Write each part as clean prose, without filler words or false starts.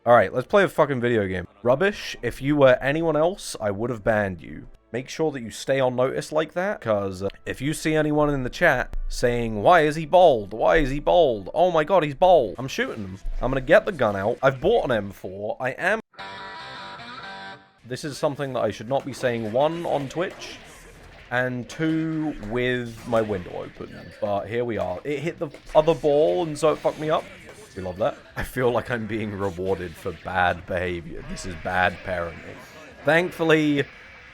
Alright, let's play a fucking video game. Rubbish, if you were anyone else, I would have banned you. Make sure that you stay on notice like that, because if you see anyone in the chat saying, why is he bold? Why is he bold? Oh my god, he's bold. I'm shooting him. I'm gonna get the gun out. I've bought an M4. This is something that I should not be saying, one, on Twitch, and two, with my window open. But here we are. It hit the other ball, and so it fucked me up. We love that. I feel like I'm being rewarded for bad behavior. This is bad parenting. Thankfully,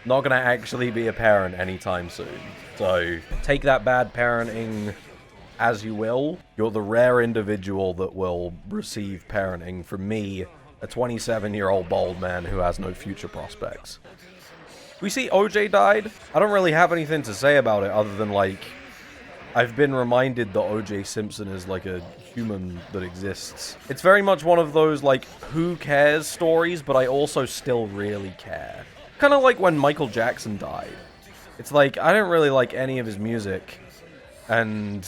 not gonna actually be a parent anytime soon. So, take that bad parenting as you will. You're the rare individual that will receive parenting from me, a 27-year-old bald man who has no future prospects. We see OJ died. I don't really have anything to say about it other than, like, I've been reminded that OJ Simpson is, like, a human that exists. It's very much one of those, like, who cares stories, but I also still really care. Kind of like when Michael Jackson died. It's like, I don't really like any of his music, and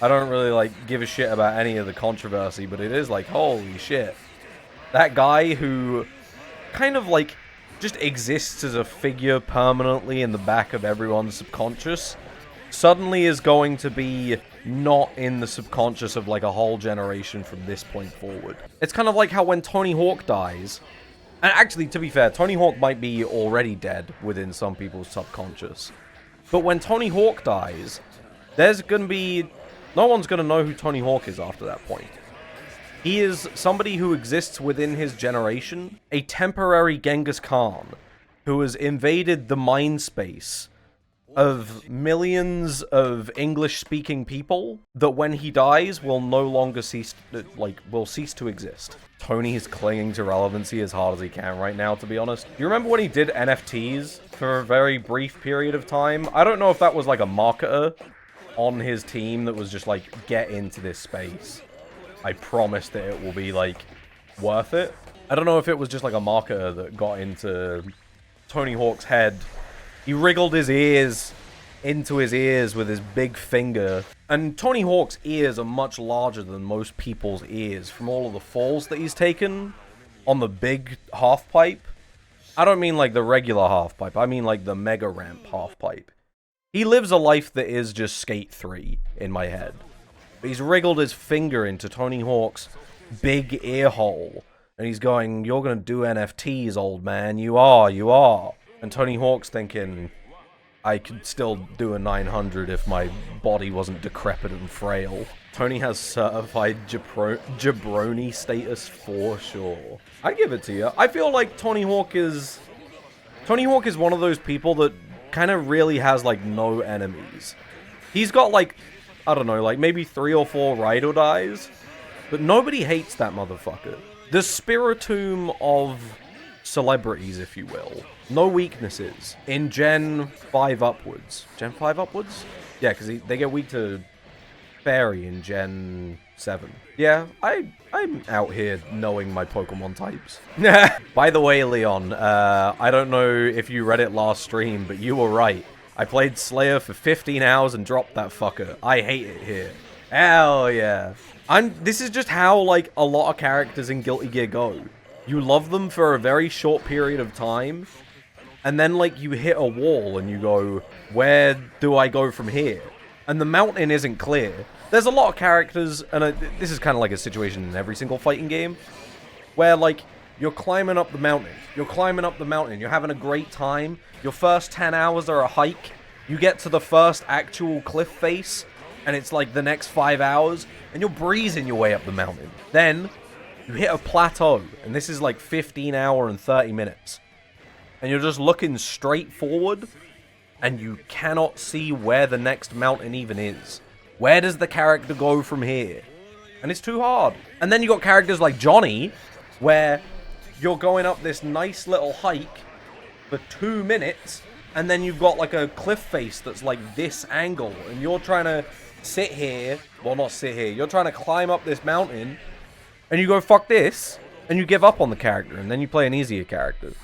I don't really, like, give a shit about any of the controversy, but it is like, holy shit. That guy who kind of, like, just exists as a figure permanently in the back of everyone's subconscious suddenly is going to be not in the subconscious of, like, a whole generation from this point forward. It's kind of like how when Tony Hawk dies, and actually, to be fair, Tony Hawk might be already dead within some people's subconscious, but when Tony Hawk dies, there's gonna be... no one's gonna know who Tony Hawk is after that point. He is somebody who exists within his generation, a temporary Genghis Khan, who has invaded the mind space of millions of English-speaking people that when he dies will no longer cease to exist. Tony is clinging to relevancy as hard as he can right now, to be honest. Do you remember when he did NFTs for a very brief period of time? I don't know if that was like a marketer on his team that was just like, get into this space. I promise that it will be like worth it. I don't know if it was just like a marketer that got into Tony Hawk's head. He wriggled his ears into his ears with his big finger. And Tony Hawk's ears are much larger than most people's ears from all of the falls that he's taken on the big half-pipe. I don't mean like the regular half-pipe. I mean like the mega ramp half-pipe. He lives a life that is just Skate 3 in my head. But he's wriggled his finger into Tony Hawk's big ear hole. And he's going, you're gonna do NFTs, old man. You are. And Tony Hawk's thinking, I could still do a 900 if my body wasn't decrepit and frail. Tony has certified jabroni status for sure. I give it to you. I feel like Tony Hawk is one of those people that kind of really has like no enemies. He's got like, I don't know, like maybe 3 or 4 ride or dies, but nobody hates that motherfucker. The spiritomb of celebrities, if you will. No weaknesses in Gen 5 upwards. Gen 5 upwards? Yeah, because they get weak to Fairy in Gen 7. Yeah, I'm out here knowing my Pokemon types. By the way, Leon, I don't know if you read it last stream, but you were right. I played Slayer for 15 hours and dropped that fucker. I hate it here. Hell yeah. This is just how, like, a lot of characters in Guilty Gear go. You love them for a very short period of time, and then, like, you hit a wall and you go, where do I go from here? And the mountain isn't clear. There's a lot of characters, and this is kind of like a situation in every single fighting game, where, like, you're climbing up the mountain. You're climbing up the mountain. You're having a great time. Your first 10 hours are a hike. You get to the first actual cliff face, and it's, like, the next 5 hours, and you're breezing your way up the mountain. Then you hit a plateau, and this is like 15 hours and 30 minutes. And you're just looking straight forward, and you cannot see where the next mountain even is. Where does the character go from here? And it's too hard. And then you got characters like Johnny, where you're going up this nice little hike for 2 minutes, and then you've got like a cliff face that's like this angle, and you're trying to sit here, well not sit here, you're trying to climb up this mountain, and you go, fuck this, and you give up on the character, and then you play an easier character.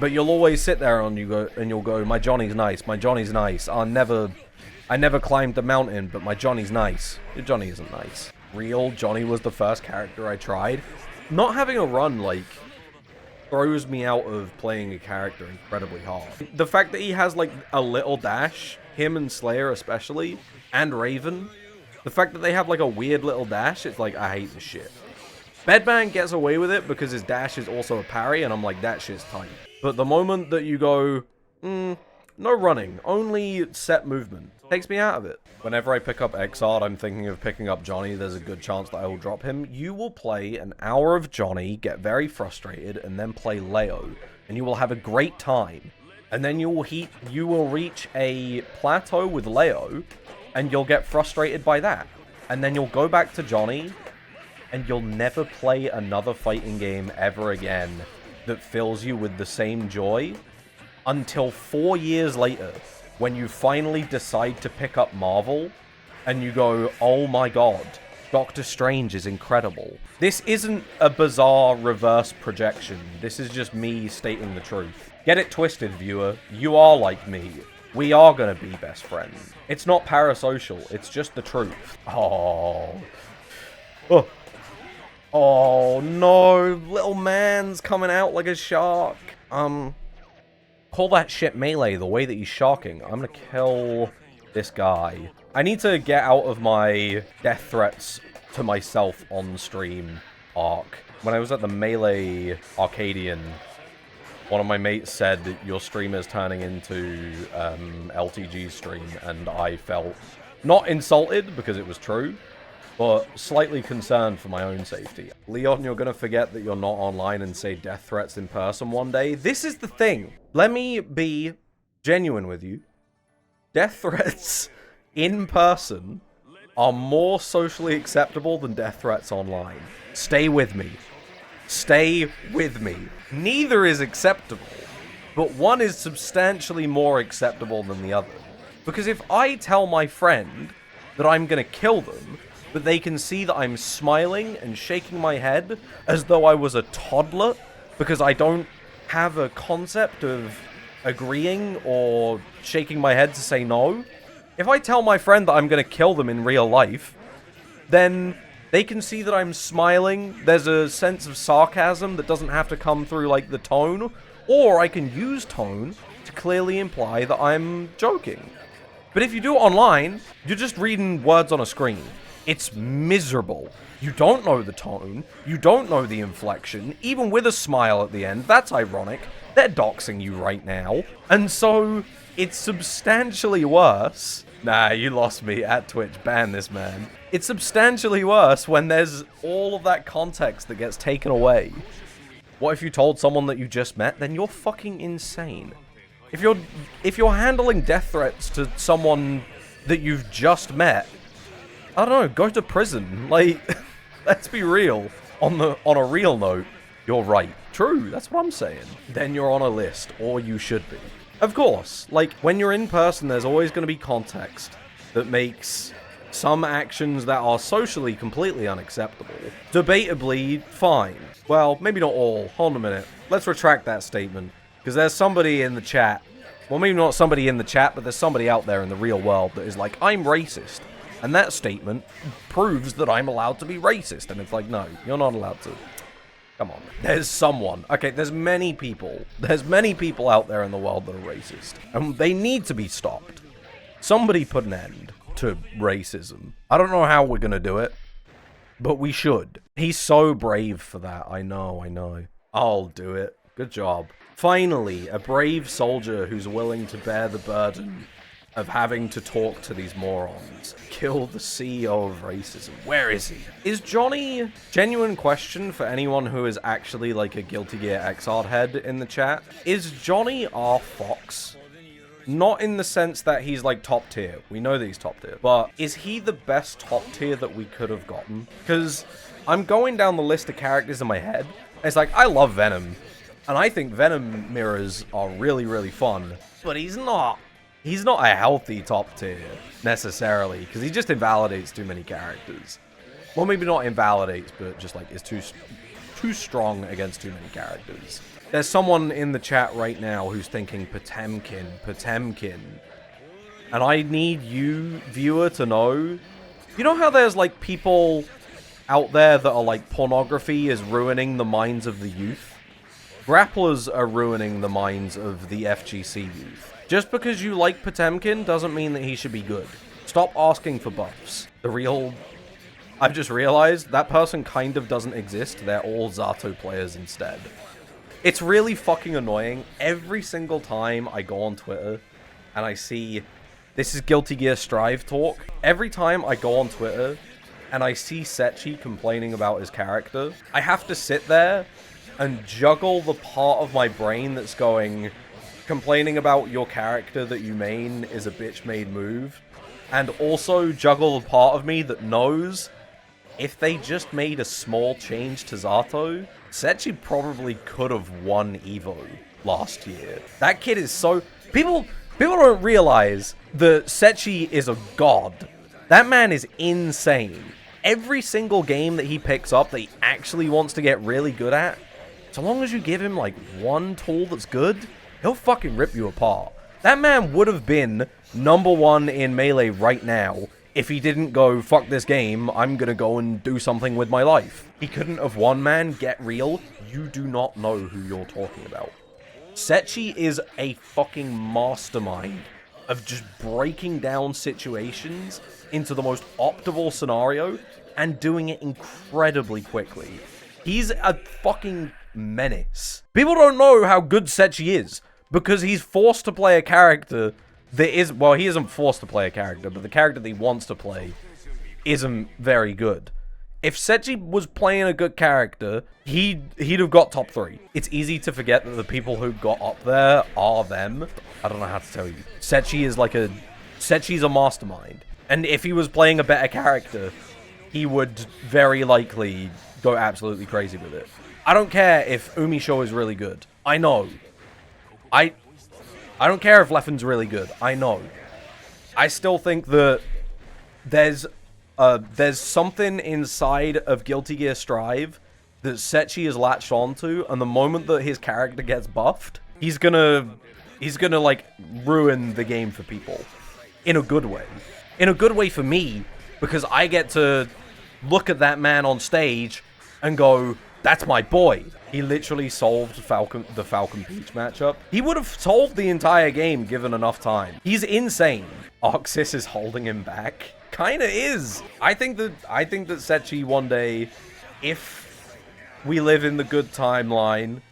But you'll always sit there and you'll go, my Johnny's nice, my Johnny's nice. I never climbed the mountain, but my Johnny's nice. Your Johnny isn't nice. Real Johnny was the first character I tried. Not having a run, like, throws me out of playing a character incredibly hard. The fact that he has, like, a little dash, him and Slayer especially, and Raven, the fact that they have, like, a weird little dash, it's like, I hate this shit. Bedman gets away with it because his dash is also a parry, and I'm like, that shit's tight. But the moment that you go, no running, only set movement, takes me out of it. Whenever I pick up Exard, I'm thinking of picking up Johnny. There's a good chance that I will drop him. You will play an hour of Johnny, get very frustrated, and then play Leo, and you will have a great time. And then you will reach a plateau with Leo, and you'll get frustrated by that. And then you'll go back to Johnny, and you'll never play another fighting game ever again that fills you with the same joy until 4 years later, when you finally decide to pick up Marvel, and you go, oh my god, Doctor Strange is incredible. This isn't a bizarre reverse projection. This is just me stating the truth. Get it twisted, viewer. You are like me. We are gonna be best friends. It's not parasocial. It's just the truth. Oh. Oh, no. Little man's coming out like a shark. Call that shit melee the way that he's sharking. I'm gonna kill this guy. I need to get out of my death threats to myself on stream arc. When I was at the Melee Arcadian, one of my mates said that your stream is turning into LTG stream, and I felt not insulted because it was true, but slightly concerned for my own safety. Leon, you're gonna forget that you're not online and say death threats in person one day. This is the thing. Let me be genuine with you. Death threats in person are more socially acceptable than death threats online. Stay with me. Stay with me. Neither is acceptable, but one is substantially more acceptable than the other. Because if I tell my friend that I'm gonna kill them, but they can see that I'm smiling and shaking my head as though I was a toddler because I don't have a concept of agreeing or shaking my head to say no. If I tell my friend that I'm going to kill them in real life, then they can see that I'm smiling. There's a sense of sarcasm that doesn't have to come through like the tone, or I can use tone to clearly imply that I'm joking. But if you do it online, you're just reading words on a screen. It's miserable. You don't know the tone. You don't know the inflection. Even with a smile at the end, that's ironic. They're doxing you right now. And so, it's substantially worse. Nah, you lost me at Twitch. Ban this man. It's substantially worse when there's all of that context that gets taken away. What if you told someone that you just met? Then you're fucking insane. If you're handling death threats to someone that you've just met, I don't know, go to prison. Like, let's be real. On a real note, you're right. True, that's what I'm saying. Then you're on a list, or you should be. Of course, like, when you're in person, there's always going to be context that makes some actions that are socially completely unacceptable debatably fine. Well, maybe not all. Hold on a minute. Let's retract that statement. Because there's somebody in the chat. Well, maybe not somebody in the chat, but there's somebody out there in the real world that is like, I'm racist. And that statement proves that I'm allowed to be racist. And it's like, no, you're not allowed to. Come on. There's someone. Okay, there's many people. There's many people out there in the world that are racist. And they need to be stopped. Somebody put an end to racism. I don't know how we're going to do it, but we should. He's so brave for that. I know. I'll do it. Good job. Finally, a brave soldier who's willing to bear the burden of having to talk to these morons. Kill the CEO of racism. Where is he? Is Johnny... Genuine question for anyone who is actually like a Guilty Gear Xrd head in the chat. Is Johnny R. Fox? Not in the sense that he's like top tier. We know that he's top tier. But is he the best top tier that we could have gotten? Because I'm going down the list of characters in my head. It's like, I love Venom. And I think Venom mirrors are really, really fun. But he's not a healthy top tier, necessarily, because he just invalidates too many characters. Well, maybe not invalidates, but just, like, is too strong against too many characters. There's someone in the chat right now who's thinking Potemkin. And I need you, viewer, to know... You know how there's, like, people out there that are like pornography is ruining the minds of the youth. Grapplers are ruining the minds of the FGC youth. Just because you like Potemkin doesn't mean that he should be good. Stop asking for buffs. I've just realized that person kind of doesn't exist. They're all Zato players instead. It's really fucking annoying. Every single time I go on Twitter and I see, this is Guilty Gear Strive talk. Every time I go on Twitter and I see Setchi complaining about his character, I have to sit there and juggle the part of my brain that's going, complaining about your character that you main is a bitch-made move, and also juggle the part of me that knows if they just made a small change to Zato, Setchi probably could have won Evo last year. That kid is so... People don't realize that Setchi is a god. That man is insane. Every single game that he picks up that he actually wants to get really good at, so long as you give him, like, one tool that's good, he'll fucking rip you apart. That man would have been #1 in Melee right now if he didn't go, fuck this game, I'm gonna go and do something with my life. He couldn't have won, man. Get real. You do not know who you're talking about. Setchi is a fucking mastermind of just breaking down situations into the most optimal scenario and doing it incredibly quickly. He's a fucking menace. People don't know how good Setchi is because he's forced to play a character that is, well, he isn't forced to play a character, but the character that he wants to play isn't very good. If Setchi was playing a good character, he'd have got top 3. It's easy to forget that the people who got up there are them. I don't know how to tell you. Setchi's a mastermind. And if he was playing a better character, he would very likely go absolutely crazy with it. I don't care if Umisho is really good. I know. I don't care if Leffen's really good. I know. I still think that there's something inside of Guilty Gear Strive that Setchi is latched onto, and the moment that his character gets buffed, he's gonna like ruin the game for people. In a good way. In a good way for me, because I get to look at that man on stage and go, that's my boy. He literally solved the Falcon Peach matchup. He would have solved the entire game given enough time. He's insane. Oxys is holding him back. Kinda is. I think that Setchi one day, if we live in the good timeline,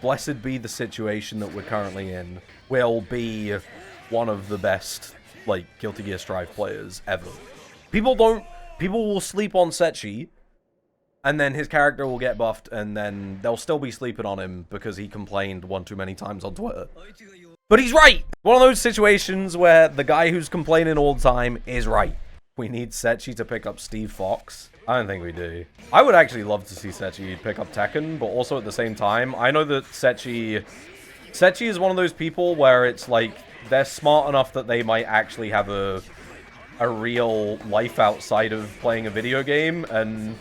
blessed be the situation that we're currently in, will be one of the best, like, Guilty Gear Strive players ever. People will sleep on Setchi, and then his character will get buffed, and then they'll still be sleeping on him because he complained one too many times on Twitter. But he's right! One of those situations where the guy who's complaining all the time is right. We need Setchi to pick up Steve Fox. I don't think we do. I would actually love to see Setchi pick up Tekken, but also at the same time, I know that Setchi is one of those people where it's like, they're smart enough that they might actually have a real life outside of playing a video game, and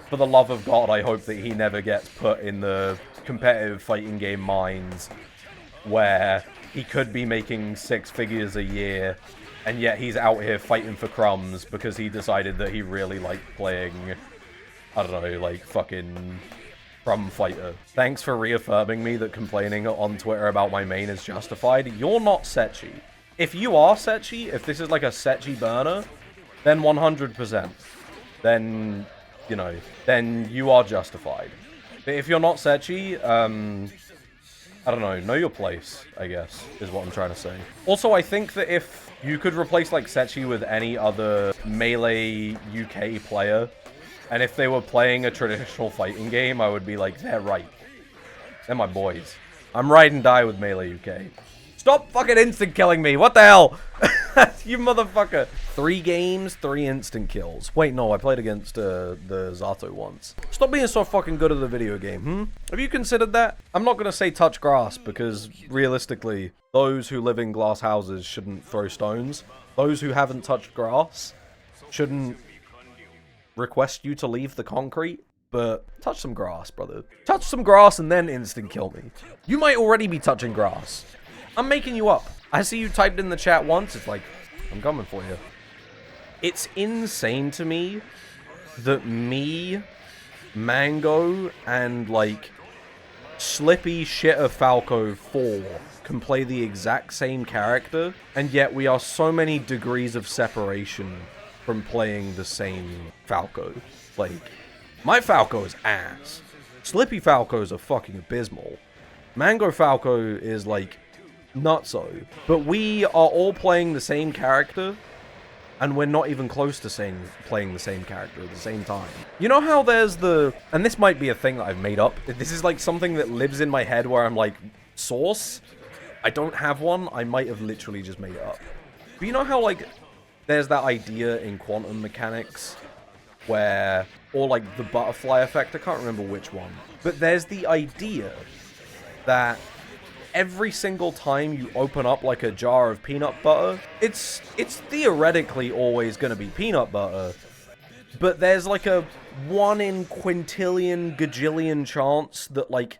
for the love of God, I hope that he never gets put in the competitive fighting game mines where he could be making 6 figures a year, and yet he's out here fighting for crumbs because he decided that he really liked playing, I don't know, like fucking Crumb Fighter. Thanks for reaffirming me that complaining on Twitter about my main is justified. You're not Setchi. If you are Setchi, if this is like a Setchi burner, then 100%. Then, you know, then you are justified. But if you're not Setchi, I don't know your place, I guess, is what I'm trying to say. Also, I think that if you could replace, like, Setchi with any other Melee UK player, and if they were playing a traditional fighting game, I would be like, they're right. They're my boys. I'm ride and die with Melee UK. Stop fucking instant killing me. What the hell? You motherfucker. 3 games, 3 instant kills. Wait, no, I played against the Zato once. Stop being so fucking good at the video game, Have you considered that? I'm not gonna say touch grass, because realistically, those who live in glass houses shouldn't throw stones. Those who haven't touched grass shouldn't request you to leave the concrete. But touch some grass, brother. Touch some grass and then instant kill me. You might already be touching grass. I'm making you up. I see you typed in the chat once. It's like, I'm coming for you. It's insane to me that me, Mango, and, like, Slippy Shitter Falco 4 can play the exact same character, and yet we are so many degrees of separation from playing the same Falco. Like, my Falco is ass. Slippy Falcos are fucking abysmal. Mango Falco is, like, nutso. But we are all playing the same character, and we're not even close to playing the same character at the same time. You know how there's the... And this might be a thing that I've made up. This is, like, something that lives in my head where I'm like, source? I don't have one. I might have literally just made it up. But you know how, like, there's that idea in quantum mechanics where... Or, like, the butterfly effect. I can't remember which one. But there's the idea that every single time you open up, like, a jar of peanut butter, it's theoretically always going to be peanut butter. But there's, like, a 1 in quintillion gajillion chance that, like,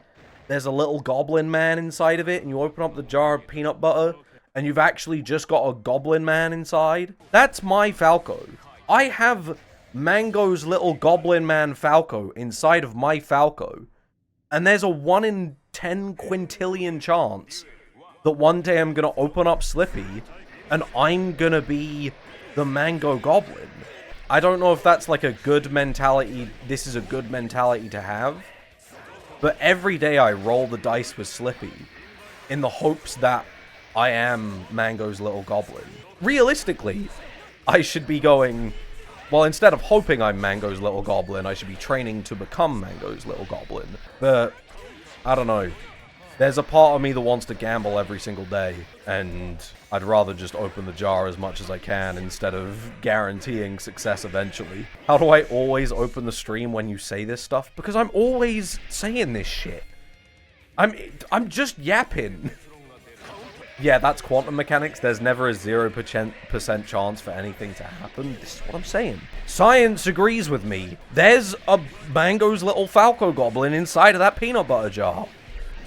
there's a little goblin man inside of it, and you open up the jar of peanut butter, and you've actually just got a goblin man inside. That's my Falco. I have Mango's little goblin man Falco inside of my Falco. And there's a 1 in 10 quintillion chance that one day I'm gonna open up Slippy, and I'm gonna be the Mango Goblin. I don't know if that's like a good mentality, this is a good mentality to have, but every day I roll the dice with Slippy in the hopes that I am Mango's little goblin. Realistically, I should be going, well, instead of hoping I'm Mango's little goblin, I should be training to become Mango's little goblin. But, I don't know. There's a part of me that wants to gamble every single day, and I'd rather just open the jar as much as I can instead of guaranteeing success eventually. How do I always open the stream when you say this stuff? Because I'm always saying this shit. I'm just yapping. Yeah, that's quantum mechanics. There's never a 0% chance for anything to happen. This is what I'm saying. Science agrees with me. There's a Mango's little Falco goblin inside of that peanut butter jar.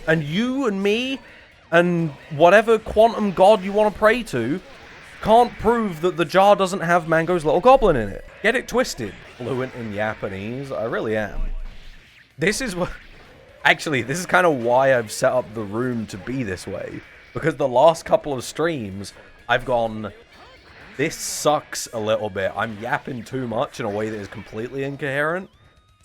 And you and me and whatever quantum god you want to pray to can't prove that the jar doesn't have Mango's little goblin in it. Get it twisted. Fluent in Japanese. I really am. This is what... Actually, this is kind of why I've set up the room to be this way. Because the last couple of streams, I've gone, this sucks a little bit. I'm yapping too much in a way that is completely incoherent.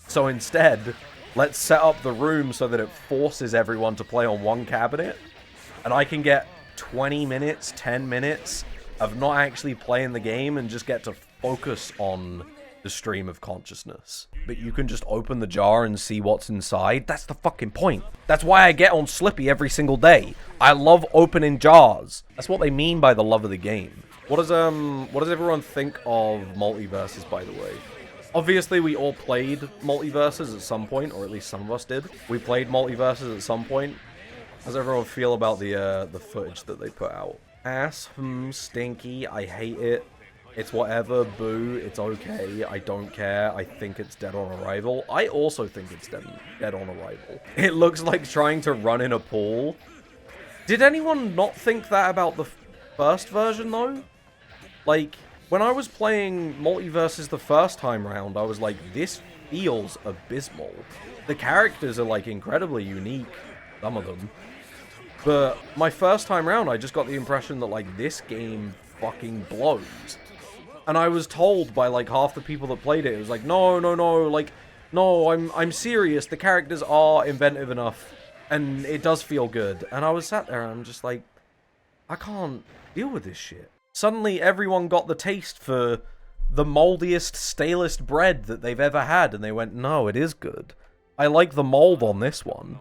So instead, let's set up the room so that it forces everyone to play on one cabinet. And I can get 20 minutes, 10 minutes of not actually playing the game and just get to focus on the stream of consciousness. But you can just open the jar and see what's inside. That's the fucking point. That's why I get on Slippy every single day. I love opening jars. That's what they mean by the love of the game. What does everyone think of multiversus, by the way? Obviously, we all played multiverses at some point, or at least some of us did. We played multiverses at some point. How does everyone feel about the footage that they put out? Ass, stinky, I hate it. It's whatever, boo, it's okay, I don't care, I think it's dead on arrival. I also think it's dead on arrival. It looks like trying to run in a pool. Did anyone not think that about the first version, though? Like, when I was playing Multiverses the first time round, I was like, this feels abysmal. The characters are, like, incredibly unique, some of them. But my first time round, I just got the impression that, like, this game fucking blows. And I was told by, like, half the people that played it, it was like, no, like, no, I'm serious, the characters are inventive enough, and it does feel good. And I was sat there, and I'm just like, I can't deal with this shit. Suddenly, everyone got the taste for the moldiest, stalest bread that they've ever had, and they went, no, it is good. I like the mold on this one.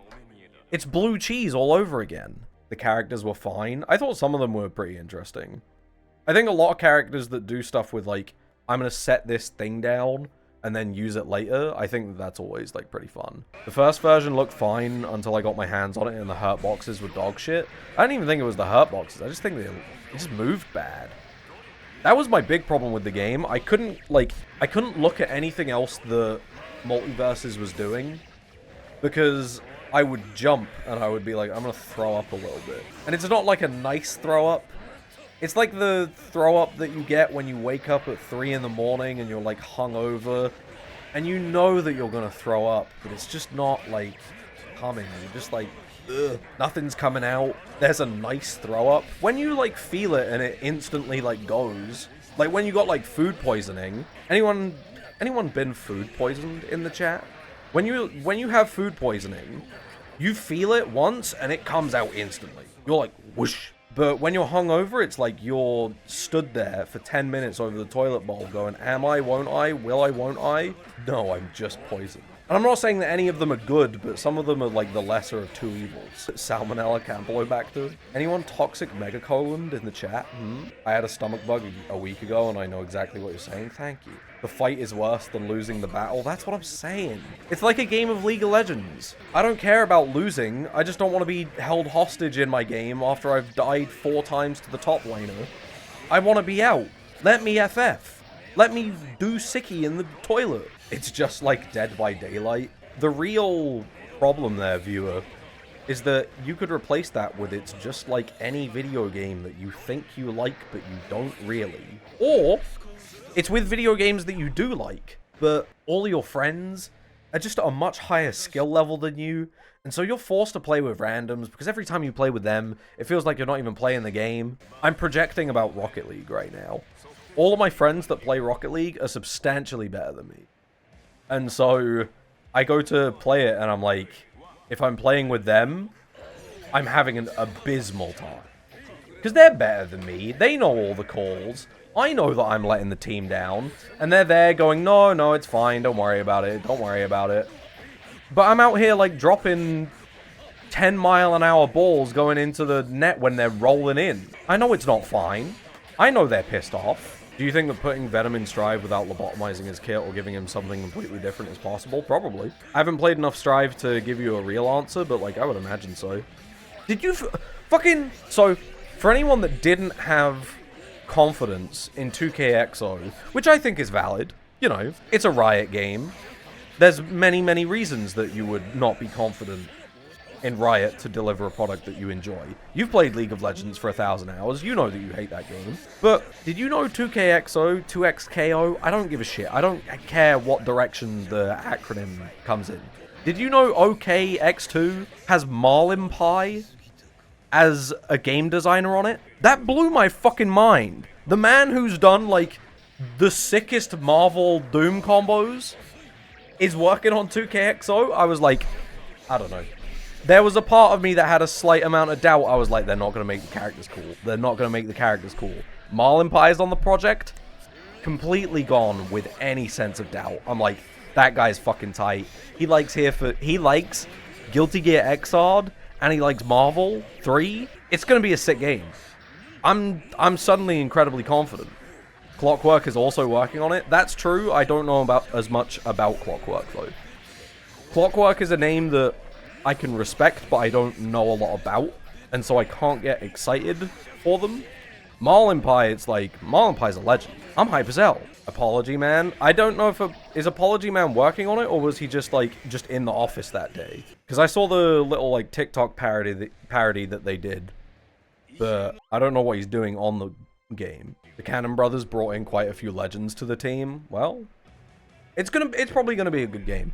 It's blue cheese all over again. The characters were fine. I thought some of them were pretty interesting. I think a lot of characters that do stuff with, like, I'm going to set this thing down and then use it later, I think that that's always, like, pretty fun. The first version looked fine until I got my hands on it and the hurt boxes were dog shit. I didn't even think it was the hurt boxes. I just think it just moved bad. That was my big problem with the game. I couldn't look at anything else the Multiverses was doing because I would jump and I would be like, I'm going to throw up a little bit. And it's not like a nice throw up. It's like the throw up that you get when you wake up at 3 in the morning and you're like hungover and you know that you're gonna throw up, but it's just not, like, coming. You're just like, ugh, nothing's coming out. There's a nice throw up. When you, like, feel it and it instantly, like, goes, like, when you got, like, food poisoning, anyone been food poisoned in the chat? When you have food poisoning, you feel it once and it comes out instantly. You're like, whoosh. But when you're hungover, it's like you're stood there for 10 minutes over the toilet bowl going, am I, won't I, will I, won't I? No, I'm just poisoned. And I'm not saying that any of them are good, but some of them are like the lesser of two evils. Salmonella, Campylobacter. Anyone toxic megacolon in the chat? I had a stomach bug a week ago and I know exactly what you're saying. Thank you. The fight is worse than losing the battle. That's what I'm saying. It's like a game of League of Legends. I don't care about losing. I just don't want to be held hostage in my game after I've died 4 times to the top laner. I want to be out. Let me FF. Let me do sicky in the toilet. It's just like Dead by Daylight. The real problem there, viewer, is that you could replace that with it's just like any video game that you think you like but you don't really. Or it's with video games that you do like, but all your friends are just at a much higher skill level than you, and so you're forced to play with randoms, because every time you play with them, it feels like you're not even playing the game. I'm projecting about Rocket League right now. All of my friends that play Rocket League are substantially better than me. And so I go to play it, and I'm like, if I'm playing with them, I'm having an abysmal time. Because they're better than me, they know all the calls, I know that I'm letting the team down, and they're there going, no, it's fine, don't worry about it, don't worry about it. But I'm out here, like, dropping 10-mile-an-hour balls going into the net when they're rolling in. I know it's not fine. I know they're pissed off. Do you think that putting Venom in Strive without lobotomizing his kit or giving him something completely different is possible? Probably. I haven't played enough Strive to give you a real answer, but, like, I would imagine so. Did you fucking... So, for anyone that didn't have confidence in 2KXO, which I think is valid, you know, it's a Riot game. There's many, many reasons that you would not be confident in Riot to deliver a product that you enjoy. You've played League of Legends for 1,000 hours, you know that you hate that game. But did you know 2KXO, 2XKO? I don't give a shit. I don't care what direction the acronym comes in. Did you know OKX2 has Marlin Pie as a game designer on it? That blew my fucking mind. The man who's done, like, the sickest Marvel Doom combos is working on 2KXO. I was like, I don't know. There was a part of me that had a slight amount of doubt. I was like, they're not going to make the characters cool. They're not going to make the characters cool. Marlin Pie's on the project. Completely gone with any sense of doubt. I'm like, that guy's fucking tight. He likes Guilty Gear Xrd, and he likes Marvel 3. It's going to be a sick game. I'm suddenly incredibly confident. Clockwork is also working on it. That's true. I don't know about as much about Clockwork, though. Clockwork is a name that I can respect, but I don't know a lot about, and so I can't get excited for them. Marlin Pie, it's like, Marlin Pie's a legend. I'm hype as hell. Apology Man. I don't know if is Apology Man working on it, or was he just in the office that day? Because I saw the little, like, TikTok parody that they did, but I don't know what he's doing on the game. The Cannon Brothers brought in quite a few legends to the team. Well, it's probably gonna be a good game.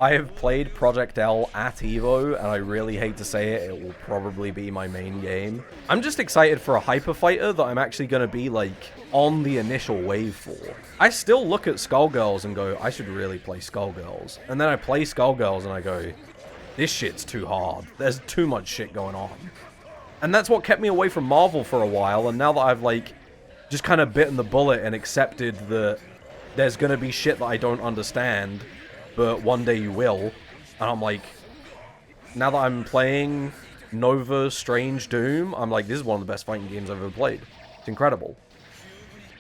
I have played Project L at EVO, and I really hate to say it, it will probably be my main game. I'm just excited for a hyper fighter that I'm actually going to be, like, on the initial wave for. I still look at Skullgirls and go, I should really play Skullgirls. And then I play Skullgirls and I go, this shit's too hard. There's too much shit going on. And that's what kept me away from Marvel for a while, and now that I've, like, just kind of bitten the bullet and accepted that there's going to be shit that I don't understand, but one day you will. And I'm like, now that I'm playing Nova Strange Doom, I'm like, this is one of the best fighting games I've ever played. It's incredible.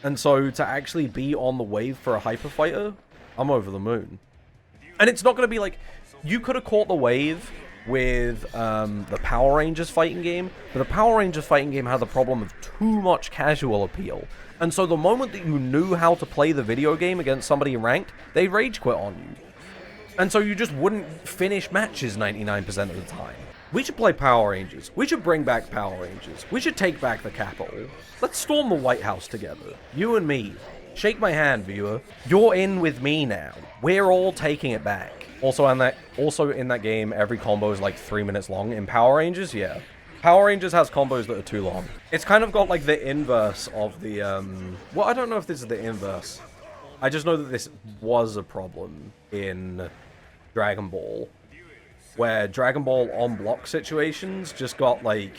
And so to actually be on the wave for a hyper fighter, I'm over the moon. And it's not going to be like, you could have caught the wave with the Power Rangers fighting game, but the Power Rangers fighting game had the problem of too much casual appeal. And so the moment that you knew how to play the video game against somebody ranked, they rage quit on you. And so you just wouldn't finish matches 99% of the time. We should play Power Rangers. We should bring back Power Rangers. We should take back the Capitol. Let's storm the White House together. You and me. Shake my hand, viewer. You're in with me now. We're all taking it back. Also in that game, every combo is like 3 minutes long. In Power Rangers, yeah. Power Rangers has combos that are too long. It's kind of got like the inverse of the, well, I don't know if this is the inverse. I just know that this was a problem in Dragon Ball, where Dragon Ball on block situations just got like,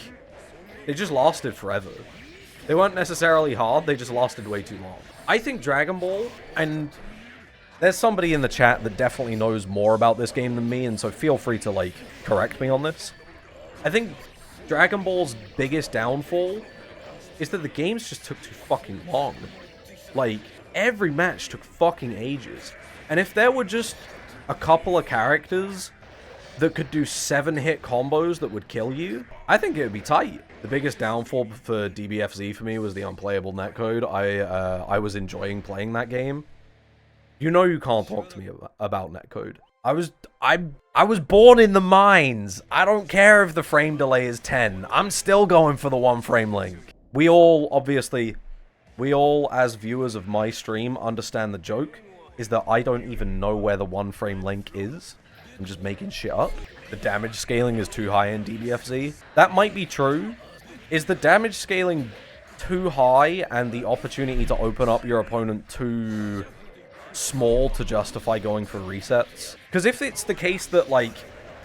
they just lasted forever. They weren't necessarily hard, they just lasted way too long. I think Dragon Ball, and there's somebody in the chat that definitely knows more about this game than me, and so feel free to like correct me on this. I think Dragon Ball's biggest downfall is that the games just took too fucking long. Like, every match took fucking ages. And if there were just a couple of characters that could do 7-hit combos that would kill you, I think it would be tight. The biggest downfall for DBFZ for me was the unplayable netcode. I was enjoying playing that game. You know you can't talk to me about netcode. I was born in the mines. I don't care if the frame delay is 10. I'm still going for the 1 frame link. We all, as viewers of my stream, understand the joke is that I don't even know where the 1 frame link is. I'm just making shit up. The damage scaling is too high in DBFZ. That might be true. Is the damage scaling too high and the opportunity to open up your opponent too small to justify going for resets? Because if it's the case that, like,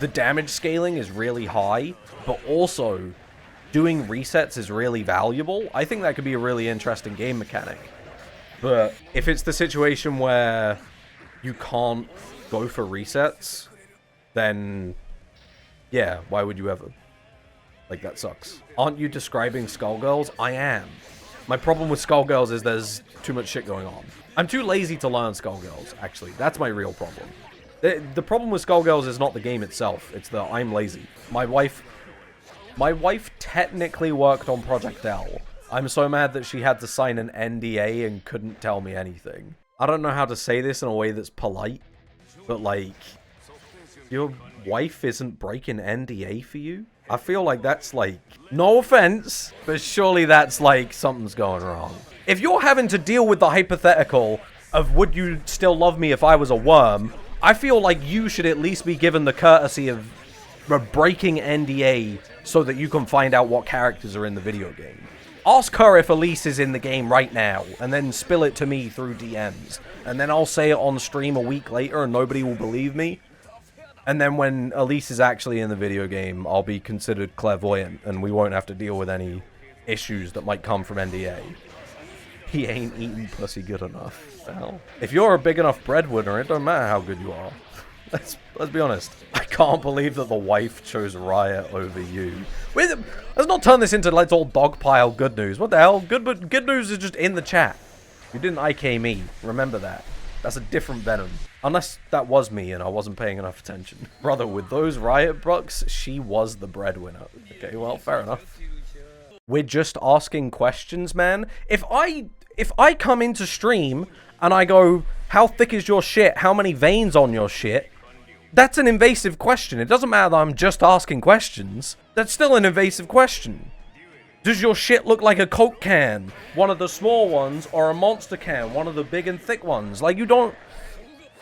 the damage scaling is really high, but also doing resets is really valuable, I think that could be a really interesting game mechanic. But if it's the situation where you can't go for resets, then yeah, why would you ever? Like, that sucks. Aren't you describing Skullgirls? I am. My problem with Skullgirls is there's too much shit going on. I'm too lazy to learn Skullgirls, actually. That's my real problem. The problem with Skullgirls is not the game itself. It's the I'm lazy. My wife technically worked on Project L. I'm so mad that she had to sign an NDA and couldn't tell me anything. I don't know how to say this in a way that's polite, but like, your wife isn't breaking NDA for you? I feel like that's like, no offense, but surely that's like something's going wrong. If you're having to deal with the hypothetical of would you still love me if I was a worm, I feel like you should at least be given the courtesy of breaking NDA so that you can find out what characters are in the video game. Ask her if Elise is in the game right now, and then spill it to me through DMs. And then I'll say it on stream a week later and nobody will believe me. And then when Elise is actually in the video game, I'll be considered clairvoyant, and we won't have to deal with any issues that might come from NDA. He ain't eating pussy good enough. The hell? If you're a big enough breadwinner, it don't matter how good you are. Let's be honest. I can't believe that the wife chose Riot over you. Let's not turn this into let's all dogpile good news. What the hell? Good news is just in the chat. You didn't IK me. Remember that. That's a different Venom. Unless that was me and I wasn't paying enough attention. Brother, with those Riot bucks, she was the breadwinner. Okay, well, fair enough. We're just asking questions, man. If I come into stream and I go, how thick is your shit? How many veins on your shit? That's an invasive question. It doesn't matter that I'm just asking questions. That's still an invasive question. Does your shit look like a Coke can? One of the small ones, or a Monster can? One of the big and thick ones? Like, you don't...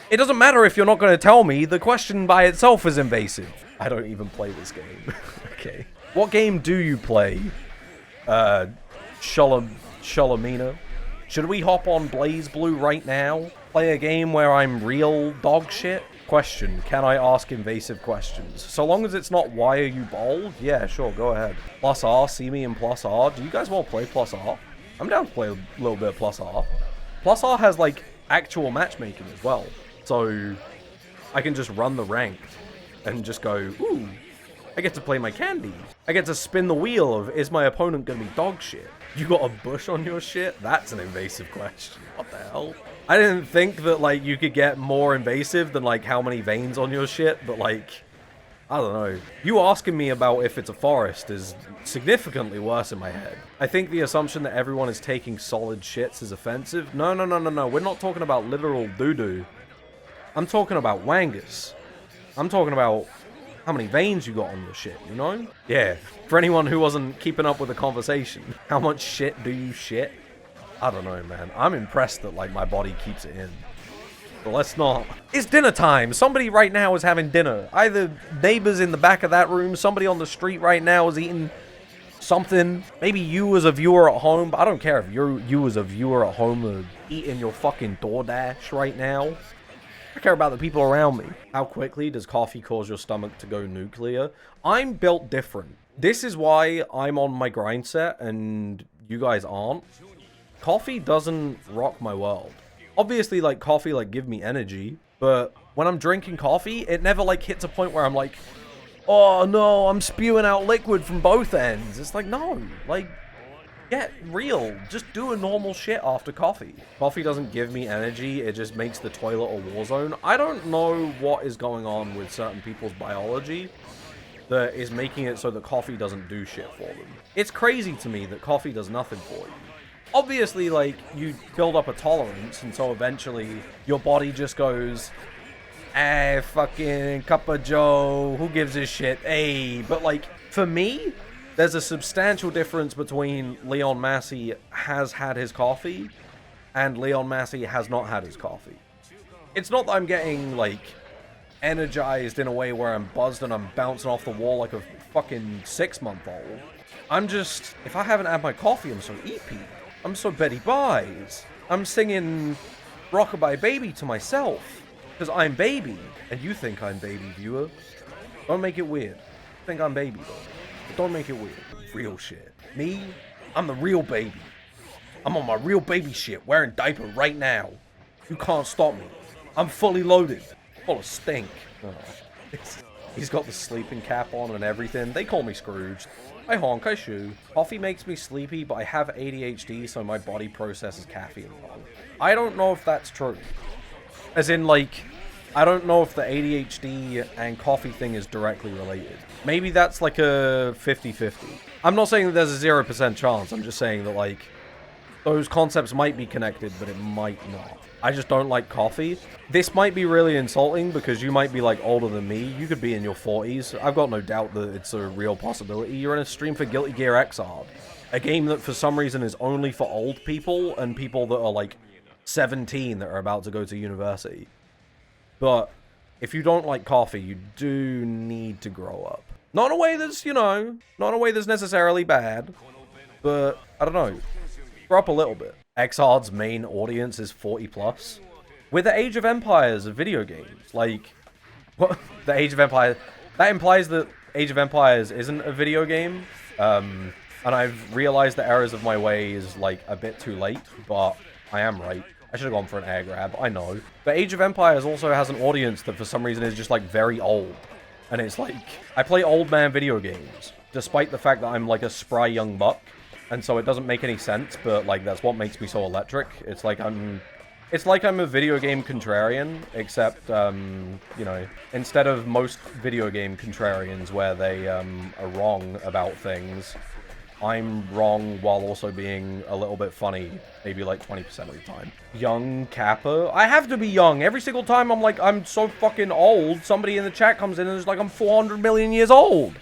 It doesn't matter if you're not going to tell me. The question by itself is invasive. I don't even play this game. Okay. What game do you play? Shalomina? Should we hop on Blaze Blue right now? Play a game where I'm real dog shit? Question, can I ask invasive questions? So long as it's not, why are you bald? Yeah, sure, go ahead. Plus R, see me in Plus R. Do you guys want to play Plus R? I'm down to play a little bit of Plus R. Plus R has, like, actual matchmaking as well. So, I can just run the ranked and just go, ooh, I get to play my candy. I get to spin the wheel of, is my opponent going to be dog shit? You got a bush on your shit? That's an invasive question. What the hell? I didn't think that, like, you could get more invasive than, like, how many veins on your shit, but, like, I don't know. You asking me about if it's a forest is significantly worse in my head. I think the assumption that everyone is taking solid shits is offensive. No. We're not talking about literal doo-doo. I'm talking about wangus. I'm talking about how many veins you got on your shit, you know? Yeah, for anyone who wasn't keeping up with the conversation. How much shit do you shit? I don't know, man. I'm impressed that, like, my body keeps it in. But let's not. It's dinner time. Somebody right now is having dinner. Either neighbors in the back of that room, somebody on the street right now is eating something. Maybe you as a viewer at home, but I don't care if you as a viewer at home are eating your fucking DoorDash right now. I care about the people around me. How quickly does coffee cause your stomach to go nuclear? I'm built different. This is why I'm on my grind set and you guys aren't. Coffee doesn't rock my world. Obviously, like, coffee, like, give me energy, but when I'm drinking coffee, it never, like, hits a point where I'm like, oh, no, I'm spewing out liquid from both ends. It's like, no, like, get real. Just do a normal shit after coffee. Coffee doesn't give me energy. It just makes the toilet a war zone. I don't know what is going on with certain people's biology that is making it so that coffee doesn't do shit for them. It's crazy to me that coffee does nothing for you. Obviously, like, you build up a tolerance, and so eventually your body just goes, eh, fucking cup of joe, who gives a shit, hey. But, like, for me, there's a substantial difference between Leon Massey has had his coffee and Leon Massey has not had his coffee. It's not that I'm getting, like, energized in a way where I'm buzzed and I'm bouncing off the wall like a fucking 6-month-old. I'm just, if I haven't had my coffee, I'm so eepy. I'm so Betty Buys. I'm singing Rockabye Baby to myself. Because I'm baby. And you think I'm baby, viewer. Don't make it weird. I think I'm baby, though. But don't make it weird. Real shit. Me, I'm the real baby. I'm on my real baby shit, wearing diaper right now. You can't stop me. I'm fully loaded. Full of stink. Oh, he's got the sleeping cap on and everything. They call me Scrooge. I honk, I shoo. Coffee makes me sleepy, but I have ADHD, so my body processes caffeine wrong. I don't know if that's true. As in, like, I don't know if the ADHD and coffee thing is directly related. Maybe that's like a 50-50. I'm not saying that there's a 0% chance. I'm just saying that, like, those concepts might be connected, but it might not. I just don't like coffee. This might be really insulting because you might be, like, older than me. You could be in your 40s. I've got no doubt that it's a real possibility. You're in a stream for Guilty Gear XR, a game that for some reason is only for old people and people that are, like, 17 that are about to go to university. But if you don't like coffee, you do need to grow up. Not in a way that's, you know, not in a way that's necessarily bad, but, I don't know, grow up a little bit. XR's main audience is 40+. We're the Age of Empires of video games. Like, what? The Age of Empires... That implies that Age of Empires isn't a video game. And I've realized the errors of my ways, like, a bit too late. But I am right. I should have gone for an air grab. I know. But Age of Empires also has an audience that for some reason is just, like, very old. And it's like... I play old man video games. Despite the fact that I'm, like, a spry young buck. And so it doesn't make any sense, but, like, that's what makes me so electric. It's like I'm a video game contrarian, except, you know, instead of most video game contrarians where they, are wrong about things, I'm wrong while also being a little bit funny, maybe, like, 20% of the time. Young Kappa? I have to be young. Every single time I'm like, I'm so fucking old, somebody in the chat comes in and is like, I'm 400 million years old.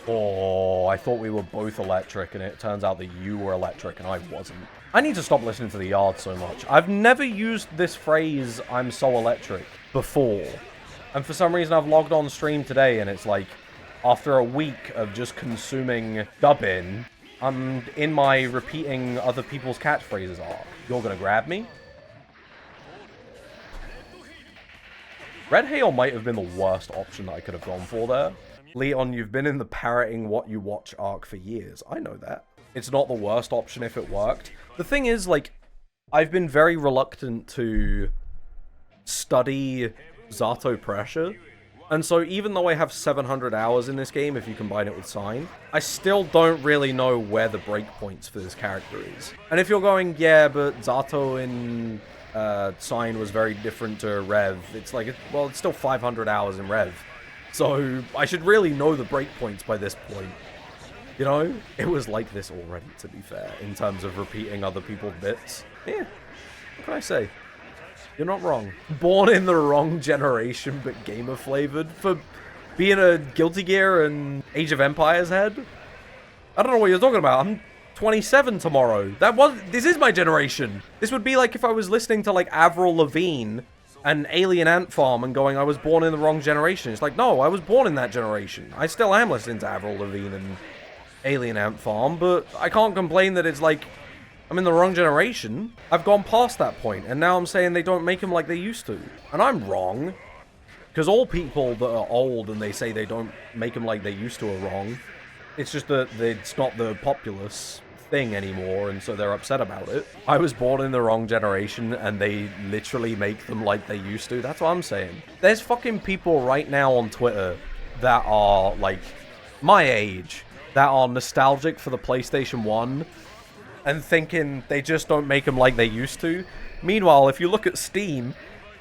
Oh, I thought we were both electric, and it turns out that you were electric, and I wasn't. I need to stop listening to the yard so much. I've never used this phrase, I'm so electric, before. And for some reason, I've logged on stream today, and it's like, after a week of just consuming dubbing, I'm in my repeating other people's catchphrases arc. You're gonna grab me? Red Hail might have been the worst option that I could have gone for there. Leon, you've been in the parroting what you watch arc for years. I know that. It's not the worst option if it worked. The thing is, like, I've been very reluctant to study Zato pressure. And so even though I have 700 hours in this game, if you combine it with Sign, I still don't really know where the breakpoints for this character is. And if you're going, yeah, but Zato in Sign was very different to Rev, it's like, well, it's still 500 hours in Rev. So, I should really know the breakpoints by this point. You know? It was like this already, to be fair, in terms of repeating other people's bits. Yeah. What can I say? You're not wrong. Born in the wrong generation, but gamer-flavored for being a Guilty Gear and Age of Empires head? I don't know what you're talking about. 27 tomorrow. This is my generation. This would be like if I was listening to like Avril Lavigne and Alien Ant Farm and going, I was born in the wrong generation. It's like, no, I was born in that generation. I still am listening to Avril Lavigne and Alien Ant Farm, but I can't complain that it's like, I'm in the wrong generation. I've gone past that point, and now I'm saying they don't make them like they used to. And I'm wrong. Because all people that are old and they say they don't make them like they used to are wrong. It's just that it's not the populace thing anymore, and so they're upset about it. I was born in the wrong generation, and they literally make them like they used to. That's what I'm saying. There's fucking people right now on Twitter that are, like, my age, that are nostalgic for the PlayStation 1, and thinking they just don't make them like they used to. Meanwhile, if you look at Steam,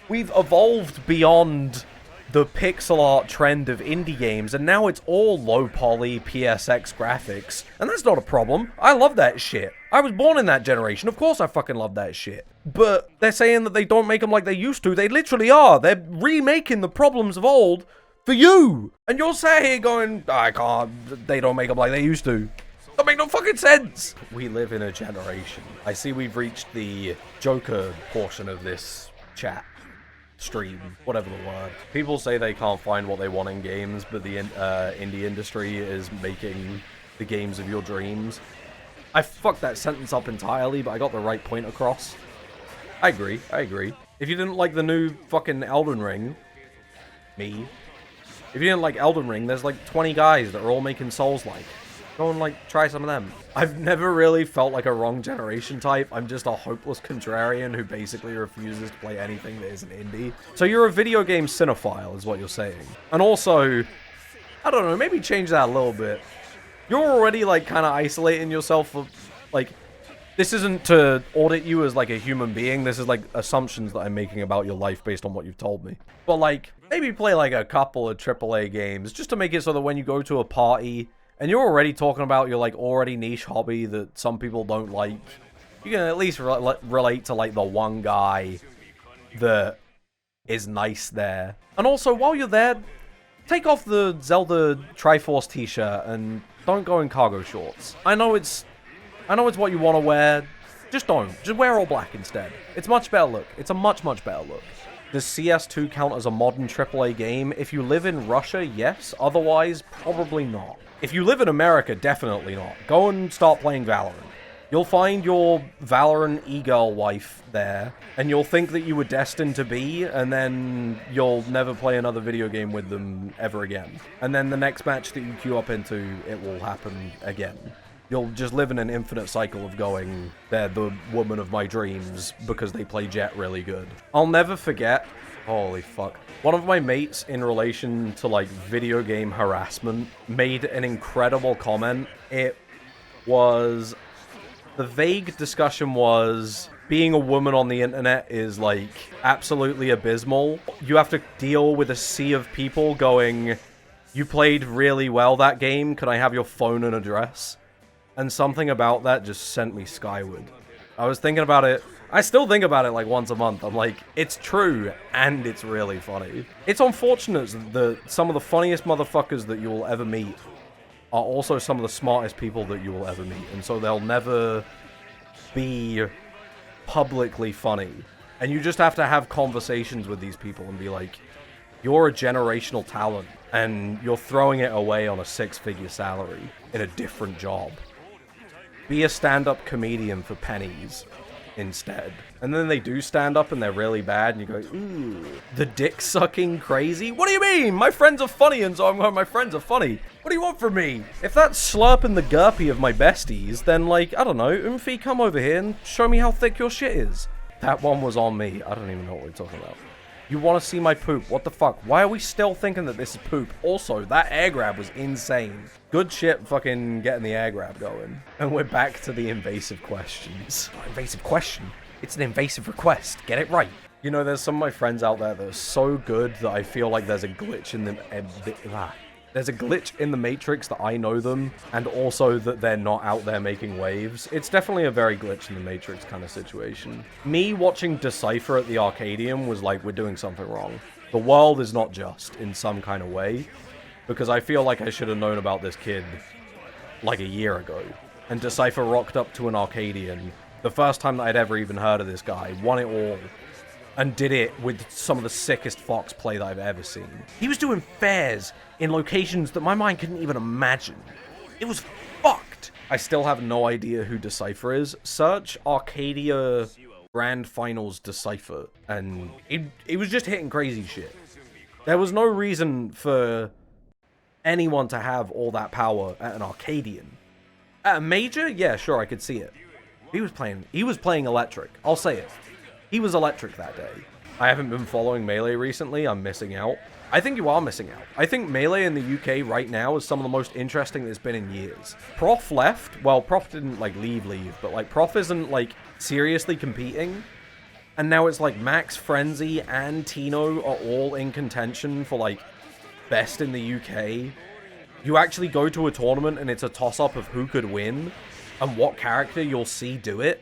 we've evolved beyond the pixel art trend of indie games, and now it's all low poly PSX graphics, and that's not a problem. I love that shit. I was born in that generation. Of course I fucking love that shit. But they're saying that they don't make them like they used to. They literally are. They're remaking the problems of old for you. And you're sat here going, I can't, they don't make them like they used to. That make no fucking sense. We live in a generation. I see we've reached the Joker portion of this chat. Stream, whatever the word. People say they can't find what they want in games, but the indie industry is making the games of your dreams. I fucked that sentence up entirely, but I got the right point across. I agree. If you didn't like the new fucking Elden Ring, me. If you didn't like Elden Ring, there's like 20 guys that are all making Souls-like. Go and, like, try some of them. I've never really felt like a wrong generation type. I'm just a hopeless contrarian who basically refuses to play anything that isn't indie. So you're a video game cinephile, is what you're saying. And also, I don't know, maybe change that a little bit. You're already, like, kind of isolating yourself for, like, this isn't to audit you as, like, a human being. This is, like, assumptions that I'm making about your life based on what you've told me. But, like, maybe play, like, a couple of AAA games just to make it so that when you go to a party and you're already talking about your, like, already niche hobby that some people don't like, you can at least relate to, like, the one guy that is nice there. And also, while you're there, take off the Zelda Triforce t-shirt and don't go in cargo shorts. I know it's what you want to wear. Just don't. Just wear all black instead. It's much better look. It's a much, much better look. Does CS2 count as a modern AAA game? If you live in Russia, yes. Otherwise, probably not. If you live in America, definitely not. Go and start playing Valorant. You'll find your Valorant e-girl wife there, and you'll think that you were destined to be, and then you'll never play another video game with them ever again. And then the next match that you queue up into, it will happen again. You'll just live in an infinite cycle of going, they're the woman of my dreams because they play Jet really good. I'll never forget, holy fuck, one of my mates in relation to, like, video game harassment made an incredible comment. It was, the vague discussion was, being a woman on the internet is, like, absolutely abysmal. You have to deal with a sea of people going, you played really well that game, could I have your phone and address? And something about that just sent me skyward. I was thinking about it. I still think about it like once a month. I'm like, it's true, and it's really funny. It's unfortunate that some of the funniest motherfuckers that you will ever meet are also some of the smartest people that you will ever meet. And so they'll never be publicly funny. And you just have to have conversations with these people and be like, you're a generational talent, and you're throwing it away on a 6-figure salary in a different job. Be a stand-up comedian for pennies instead. And then they do stand up and they're really bad, and you go, ooh, the dick-sucking crazy? What do you mean? My friends are funny, and so I'm going, my friends are funny. What do you want from me? If that's slurping the gurpy of my besties, then, like, I don't know, Oomphy, come over here and show me how thick your shit is. That one was on me. I don't even know what we're talking about. You want to see my poop? What the fuck? Why are we still thinking that this is poop? Also, that air grab was insane. Good shit fucking getting the air grab going. And we're back to the invasive questions. Oh, invasive question? It's an invasive request. Get it right. You know, there's some of my friends out there that are so good that I feel like there's a glitch in the... There's a glitch in the Matrix that I know them, and also that they're not out there making waves. It's definitely a very glitch in the Matrix kind of situation. Me watching Decipher at the Arcadium was like, we're doing something wrong. The world is not just in some kind of way, because I feel like I should have known about this kid like a year ago. and Decipher rocked up to an Arcadian, the first time that I'd ever even heard of this guy, won it all, and did it with some of the sickest Fox play that I've ever seen. He was doing fairs in locations that my mind couldn't even imagine. It was fucked. I still have no idea who Decipher is. Search Arcadia Grand Finals Decipher, and it was just hitting crazy shit. There was no reason for anyone to have all that power at an Arcadian. At a major, yeah, sure, I could see it. He was playing electric. I'll say it. He was electric that day. I haven't been following Melee recently. I'm missing out. I think you are missing out. I think Melee in the UK right now is some of the most interesting it's been in years. Prof left. Well, Prof didn't, like, leave, but, like, Prof isn't, like, seriously competing. And now it's, like, Max, Frenzy, and Tino are all in contention for, like, best in the UK. You actually go to a tournament and it's a toss-up of who could win and what character you'll see do it.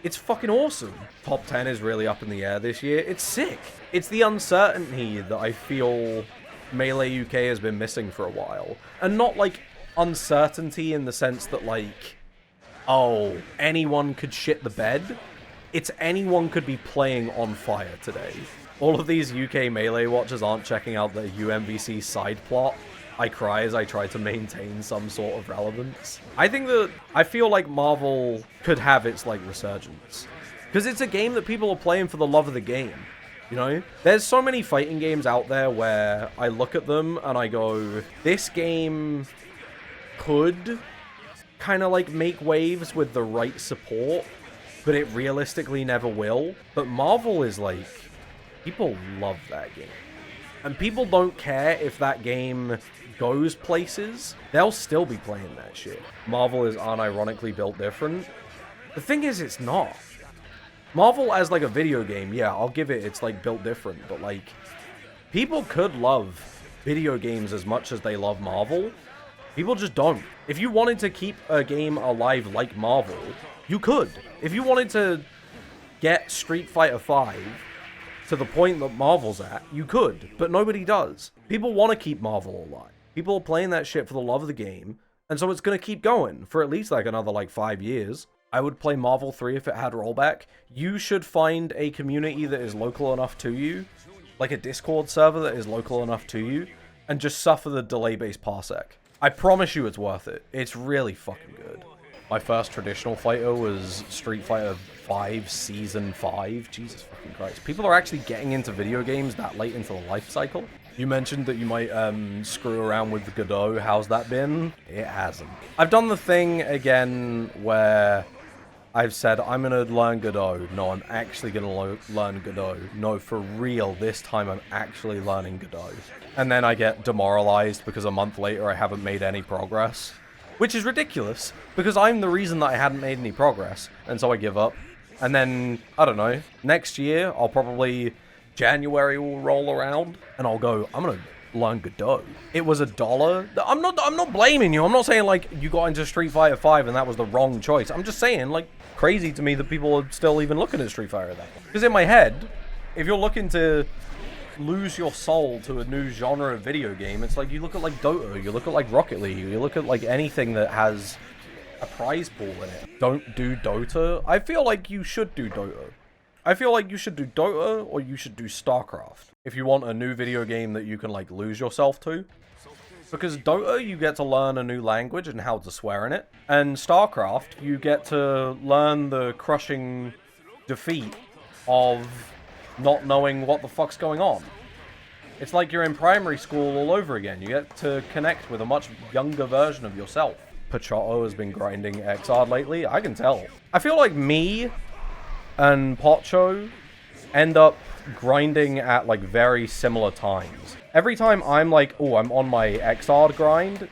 It's fucking awesome. Top 10 is really up in the air this year. It's sick. It's the uncertainty that I feel Melee UK has been missing for a while. And not, like, uncertainty in the sense that, like, oh, anyone could shit the bed. It's anyone could be playing on fire today. All of these UK Melee watchers aren't checking out the UMBC side plot. I cry as I try to maintain some sort of relevance. I feel like Marvel could have its, like, resurgence. Because it's a game that people are playing for the love of the game, you know? There's so many fighting games out there where I look at them and I go, this game could kind of, like, make waves with the right support, but it realistically never will. But Marvel is, like, people love that game. And people don't care if that game goes places. They'll still be playing that shit. Marvel is unironically built different. The thing is, it's not. Marvel as, like, a video game, yeah, I'll give it, it's, like, built different. But, like, people could love video games as much as they love Marvel. People just don't. If you wanted to keep a game alive like Marvel, you could. If you wanted to get Street Fighter V to the point that Marvel's at, you could, but nobody does. People want to keep Marvel alive. People are playing that shit for the love of the game, and so it's going to keep going for at least, like, another, like, 5 years. I would play Marvel 3 if it had rollback. You should find a community that is local enough to you, like a Discord server that is local enough to you, and just suffer the delay-based parsec. I promise you it's worth it. It's really fucking good. My first traditional fighter was Street Fighter V Season 5. Jesus fucking Christ. People are actually getting into video games that late into the life cycle. You mentioned that you might screw around with the Godot. How's that been? It hasn't. I've done the thing again where I've said, I'm going to learn Godot. No, I'm actually going to learn Godot. No, for real, this time I'm actually learning Godot. And then I get demoralized because a month later I haven't made any progress. Which is ridiculous, because I'm the reason that I hadn't made any progress, and so I give up. And then, I don't know, next year, I'll probably, January will roll around, and I'll go, I'm gonna learn Godot. It was $1. I'm not blaming you. I'm not saying, like, you got into Street Fighter V and that was the wrong choice. I'm just saying, like, crazy to me that people are still even looking at Street Fighter that. Because in my head, if you're looking to lose your soul to a new genre of video game, it's like you look at, like, Dota, you look at, like, Rocket League, you look at, like, anything that has a prize pool in it. Don't do Dota. I feel like you should do Dota. I feel like you should do Dota, or you should do StarCraft, if you want a new video game that you can, like, lose yourself to. Because Dota, you get to learn a new language and how to swear in it, and StarCraft, you get to learn the crushing defeat of not knowing what the fuck's going on. It's like you're in primary school all over again. You get to connect with a much younger version of yourself. Potcho has been grinding XR lately. I can tell. I feel like me and Potcho end up grinding at, like, very similar times. Every time I'm like, oh, I'm on my XR grind,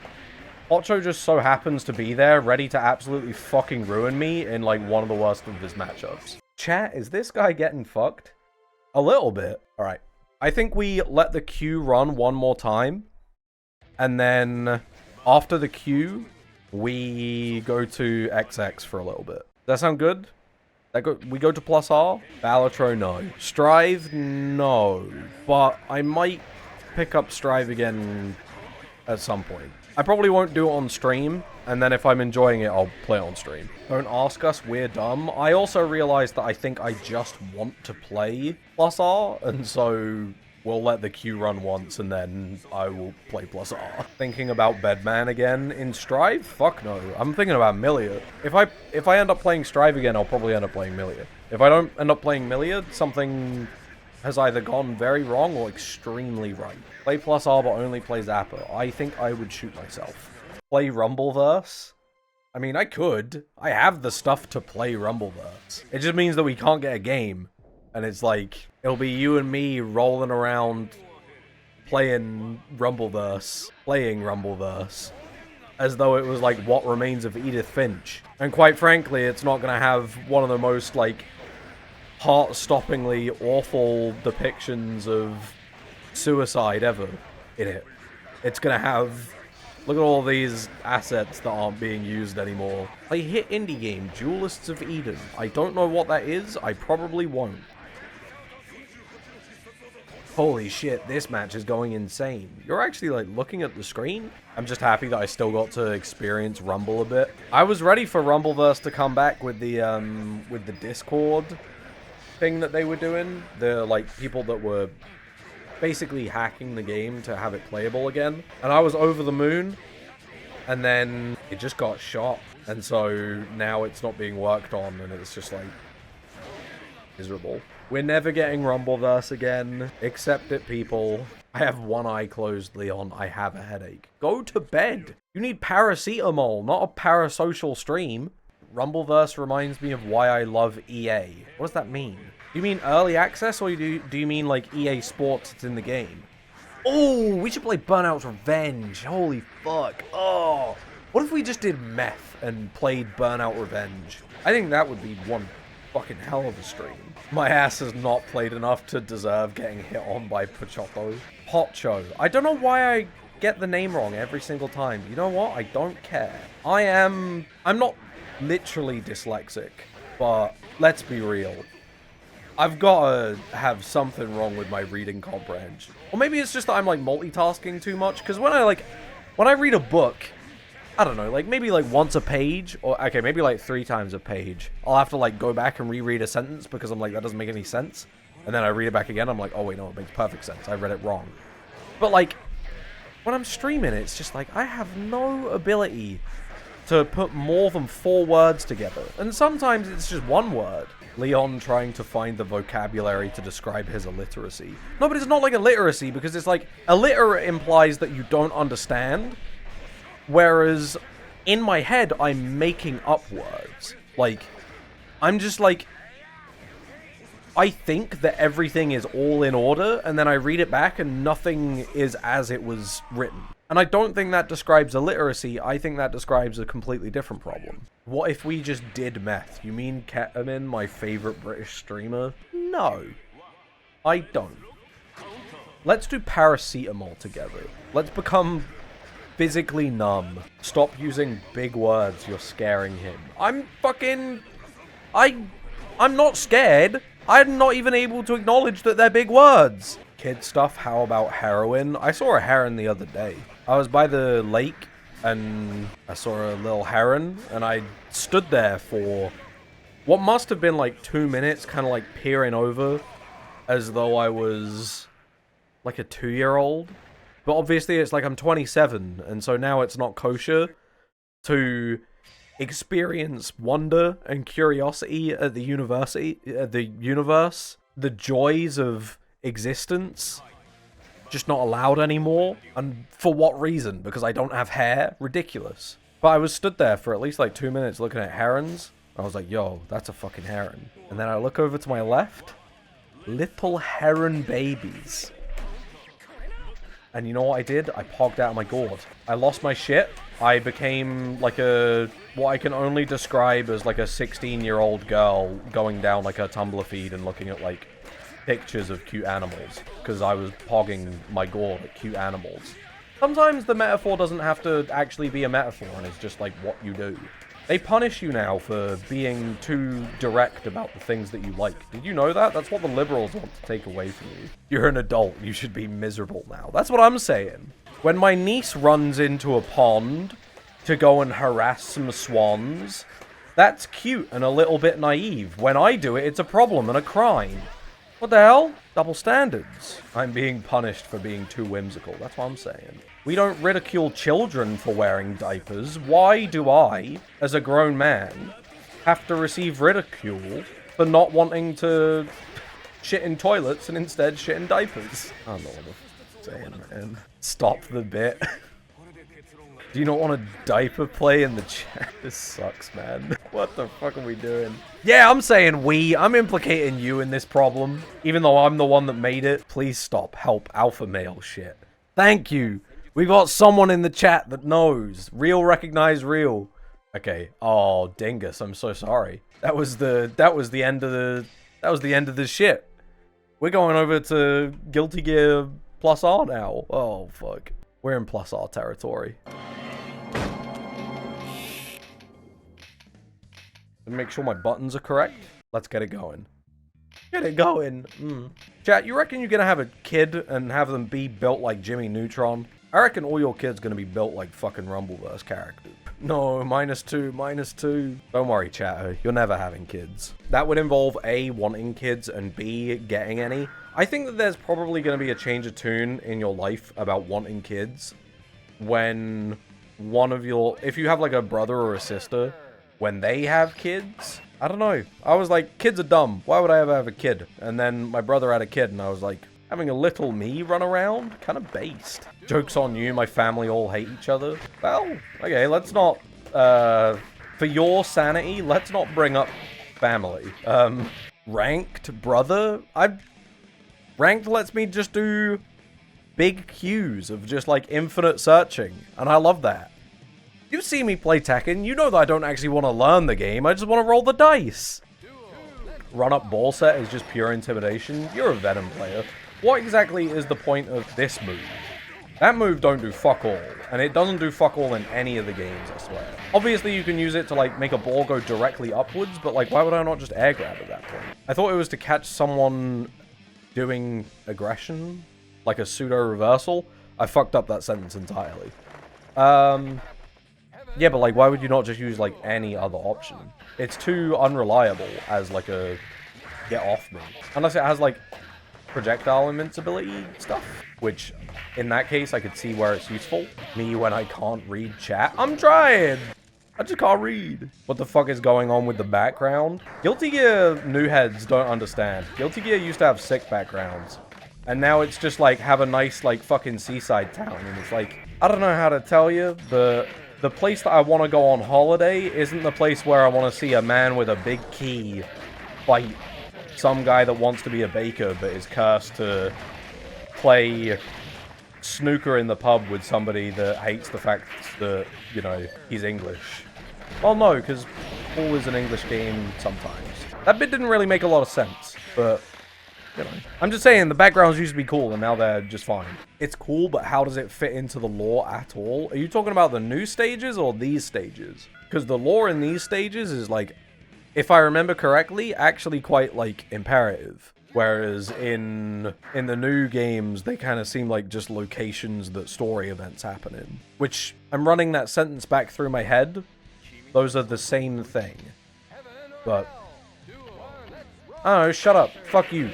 Potcho just so happens to be there, ready to absolutely fucking ruin me in, like, one of the worst of his matchups. Chat, is this guy getting fucked? A little bit. Alright. I think we let the queue run one more time. And then after the queue, we go to XX for a little bit. Does that sound good? We go to +R? Balatro, no. Strive, no. But I might pick up Strive again at some point. I probably won't do it on stream, and then if I'm enjoying it, I'll play it on stream. Don't ask us, we're dumb. I also realized that I think I just want to play +r, and so we'll let the queue run once, and then I will play +r. Thinking about Bedman again in Strive? Fuck no. I'm thinking about Millia. If I end up playing Strive again, I'll probably end up playing Millia. If I don't end up playing Millia, something has either gone very wrong or extremely right. Play +r but only play Zapper. I think I would shoot myself. Play Rumbleverse? I mean, I could. I have the stuff to play Rumbleverse. It just means that we can't get a game. And it's like, it'll be you and me rolling around playing Rumbleverse, as though it was like What Remains of Edith Finch. And quite frankly, it's not gonna have one of the most like heart-stoppingly awful depictions of suicide ever in it. It's gonna have, look at all these assets that aren't being used anymore. I hit indie game, Duelists of Eden. I don't know what that is, I probably won't. Holy shit, this match is going insane. You're actually like looking at the screen? I'm just happy that I still got to experience Rumble a bit. I was ready for Rumbleverse to come back with the Discord thing that they were doing. The like people that were basically hacking the game to have it playable again. And I was over the moon, and then it just got shot. And so now it's not being worked on, and it's just like miserable. We're never getting Rumbleverse again. Accept it, people. I have one eye closed, Leon. I have a headache. Go to bed. You need paracetamol, not a parasocial stream. Rumbleverse reminds me of why I love EA. What does that mean? Do you mean early access, or do you mean like EA Sports that's in the game? Oh, we should play Burnout's Revenge. Holy fuck. Oh, what if we just did meth and played Burnout Revenge? I think that would be one fucking hell of a stream. My ass has not played enough to deserve getting hit on by Potcho. I don't know why I get the name wrong every single time. You know what? I don't care. I'm not literally dyslexic, but let's be real. I've got to have something wrong with my reading comprehension. Or maybe it's just that I'm like multitasking too much, because when I read a book, I don't know, like maybe like once a page, or okay, maybe like 3 times a page, I'll have to like go back and reread a sentence because I'm like, that doesn't make any sense. And then I read it back again, I'm like, oh wait, no, it makes perfect sense. I read it wrong. But like, when I'm streaming, it's just like, I have no ability to put more than 4 words together. And sometimes it's just 1 word. Leon trying to find the vocabulary to describe his illiteracy. No, but it's not like illiteracy, because it's like, illiterate implies that you don't understand. Whereas, in my head, I'm making up words. Like, I'm just like, I think that everything is all in order, and then I read it back and nothing is as it was written. And I don't think that describes illiteracy, I think that describes a completely different problem. What if we just did meth? You mean Ketamine, my favorite British streamer? No. I don't. Let's do paracetamol together. Let's become physically numb. Stop using big words, you're scaring him. I'm not scared. I'm not even able to acknowledge that they're big words. Kid stuff, how about heroin? I saw a heron the other day. I was by the lake and I saw a little heron, and I stood there for what must have been like 2 minutes, kind of like peering over as though I was like a 2-year-old. But obviously it's like I'm 27, and so now it's not kosher to experience wonder and curiosity at the universe, the joys of existence, just not allowed anymore. And for what reason? Because I don't have hair? Ridiculous. But I was stood there for at least like 2 minutes looking at herons. I was like, yo, that's a fucking heron. And then I look over to my left, little heron babies. And you know what I did? I pogged out of my gourd. I lost my shit. I became like what I can only describe as like a 16-year-old girl going down like a Tumblr feed and looking at like pictures of cute animals. Because I was pogging my gourd at cute animals. Sometimes the metaphor doesn't have to actually be a metaphor, and it's just like what you do. They punish you now for being too direct about the things that you like. Did you know that? That's what the liberals want to take away from you. You're an adult. You should be miserable now. That's what I'm saying. When my niece runs into a pond to go and harass some swans, that's cute and a little bit naive. When I do it, it's a problem and a crime. What the hell? Double standards. I'm being punished for being too whimsical. That's what I'm saying. We don't ridicule children for wearing diapers. Why do I, as a grown man, have to receive ridicule for not wanting to shit in toilets and instead shit in diapers? I don't know what I'm saying, man. Stop the bit. Do you not want a diaper play in the chat? This sucks, man. What the fuck are we doing? Yeah, I'm saying we. I'm implicating you in this problem. Even though I'm the one that made it. Please stop. Help. Alpha male shit. Thank you. We've got someone in the chat that knows. Real recognize real. Okay. Oh, dingus. I'm so sorry. That was the end of the shit. We're going over to Guilty Gear +R now. Oh, fuck. We're in +R territory. Make sure my buttons are correct. Let's get it going. Get it going. Chat, you reckon you're gonna have a kid and have them be built like Jimmy Neutron? I reckon all your kids gonna be built like fucking Rumbleverse characters. No, -2. Don't worry, chat. You're never having kids. That would involve A, wanting kids, and B, getting any. I think that there's probably gonna be a change of tune in your life about wanting kids when if you have like a brother or a sister, when they have kids. I don't know. I was like, kids are dumb. Why would I ever have a kid? And then my brother had a kid, and I was like, having a little me run around? Kind of based. Joke's on you, my family all hate each other. Well, okay, let's not, for your sanity, let's not bring up family. Ranked brother? Ranked lets me just do big queues of just, like, infinite searching. And I love that. You see me play Tekken, you know that I don't actually want to learn the game, I just want to roll the dice. Run-up ball set is just pure intimidation. You're a Venom player. What exactly is the point of this move? That move don't do fuck all, and it doesn't do fuck all in any of the games, I swear. Obviously, you can use it to, like, make a ball go directly upwards, but, like, why would I not just air grab at that point? I thought it was to catch someone doing aggression, like a pseudo-reversal. I fucked up that sentence entirely. Yeah, but, like, why would you not just use, like, any other option? It's too unreliable as, like, a get off me. Unless it has, like, projectile invincibility stuff, which, in that case, I could see where it's useful. Me when I can't read chat. I'm trying! I just can't read. What the fuck is going on with the background? Guilty Gear new heads don't understand. Guilty Gear used to have sick backgrounds. And now it's just, like, have a nice, like, fucking seaside town. And it's like, I don't know how to tell you, but the place that I want to go on holiday isn't the place where I want to see a man with a big key fight some guy that wants to be a baker but is cursed to play snooker in the pub with somebody that hates the fact that, you know, he's English. Well, no, because pool is an English game sometimes. That bit didn't really make a lot of sense, but, you know. I'm just saying, the backgrounds used to be cool, and now they're just fine. It's cool, but how does it fit into the lore at all? Are you talking about the new stages or these stages? Because the lore in these stages is, like, if I remember correctly, actually quite, like, imperative. Whereas in the new games, they kind of seem like just locations that story events happen in. Which, I'm running that sentence back through my head. Those are the same thing. But, I don't know, shut up. Fuck you.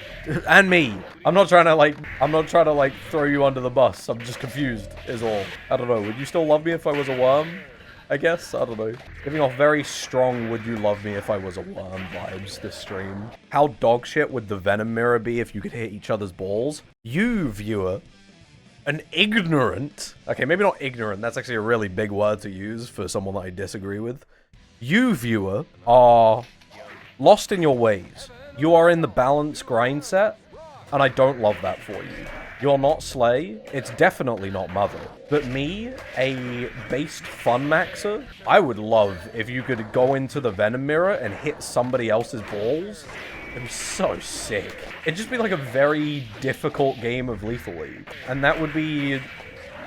And me. I'm not trying to, like, throw you under the bus. I'm just confused, is all. I don't know, would you still love me if I was a worm? I guess? I don't know. Giving off very strong would you love me if I was a worm vibes this stream. How dogshit would the Venom mirror be if you could hit each other's balls? You, viewer, an ignorant... Okay, maybe not ignorant. That's actually a really big word to use for someone that I disagree with. You, viewer, are lost in your ways. You are in the balance grind set, and I don't love that for you. You're not Slay, it's definitely not Mother. But me, a based fun maxer, I would love if you could go into the Venom mirror and hit somebody else's balls. It'd be so sick. It'd just be like a very difficult game of Lethal League. And that would be,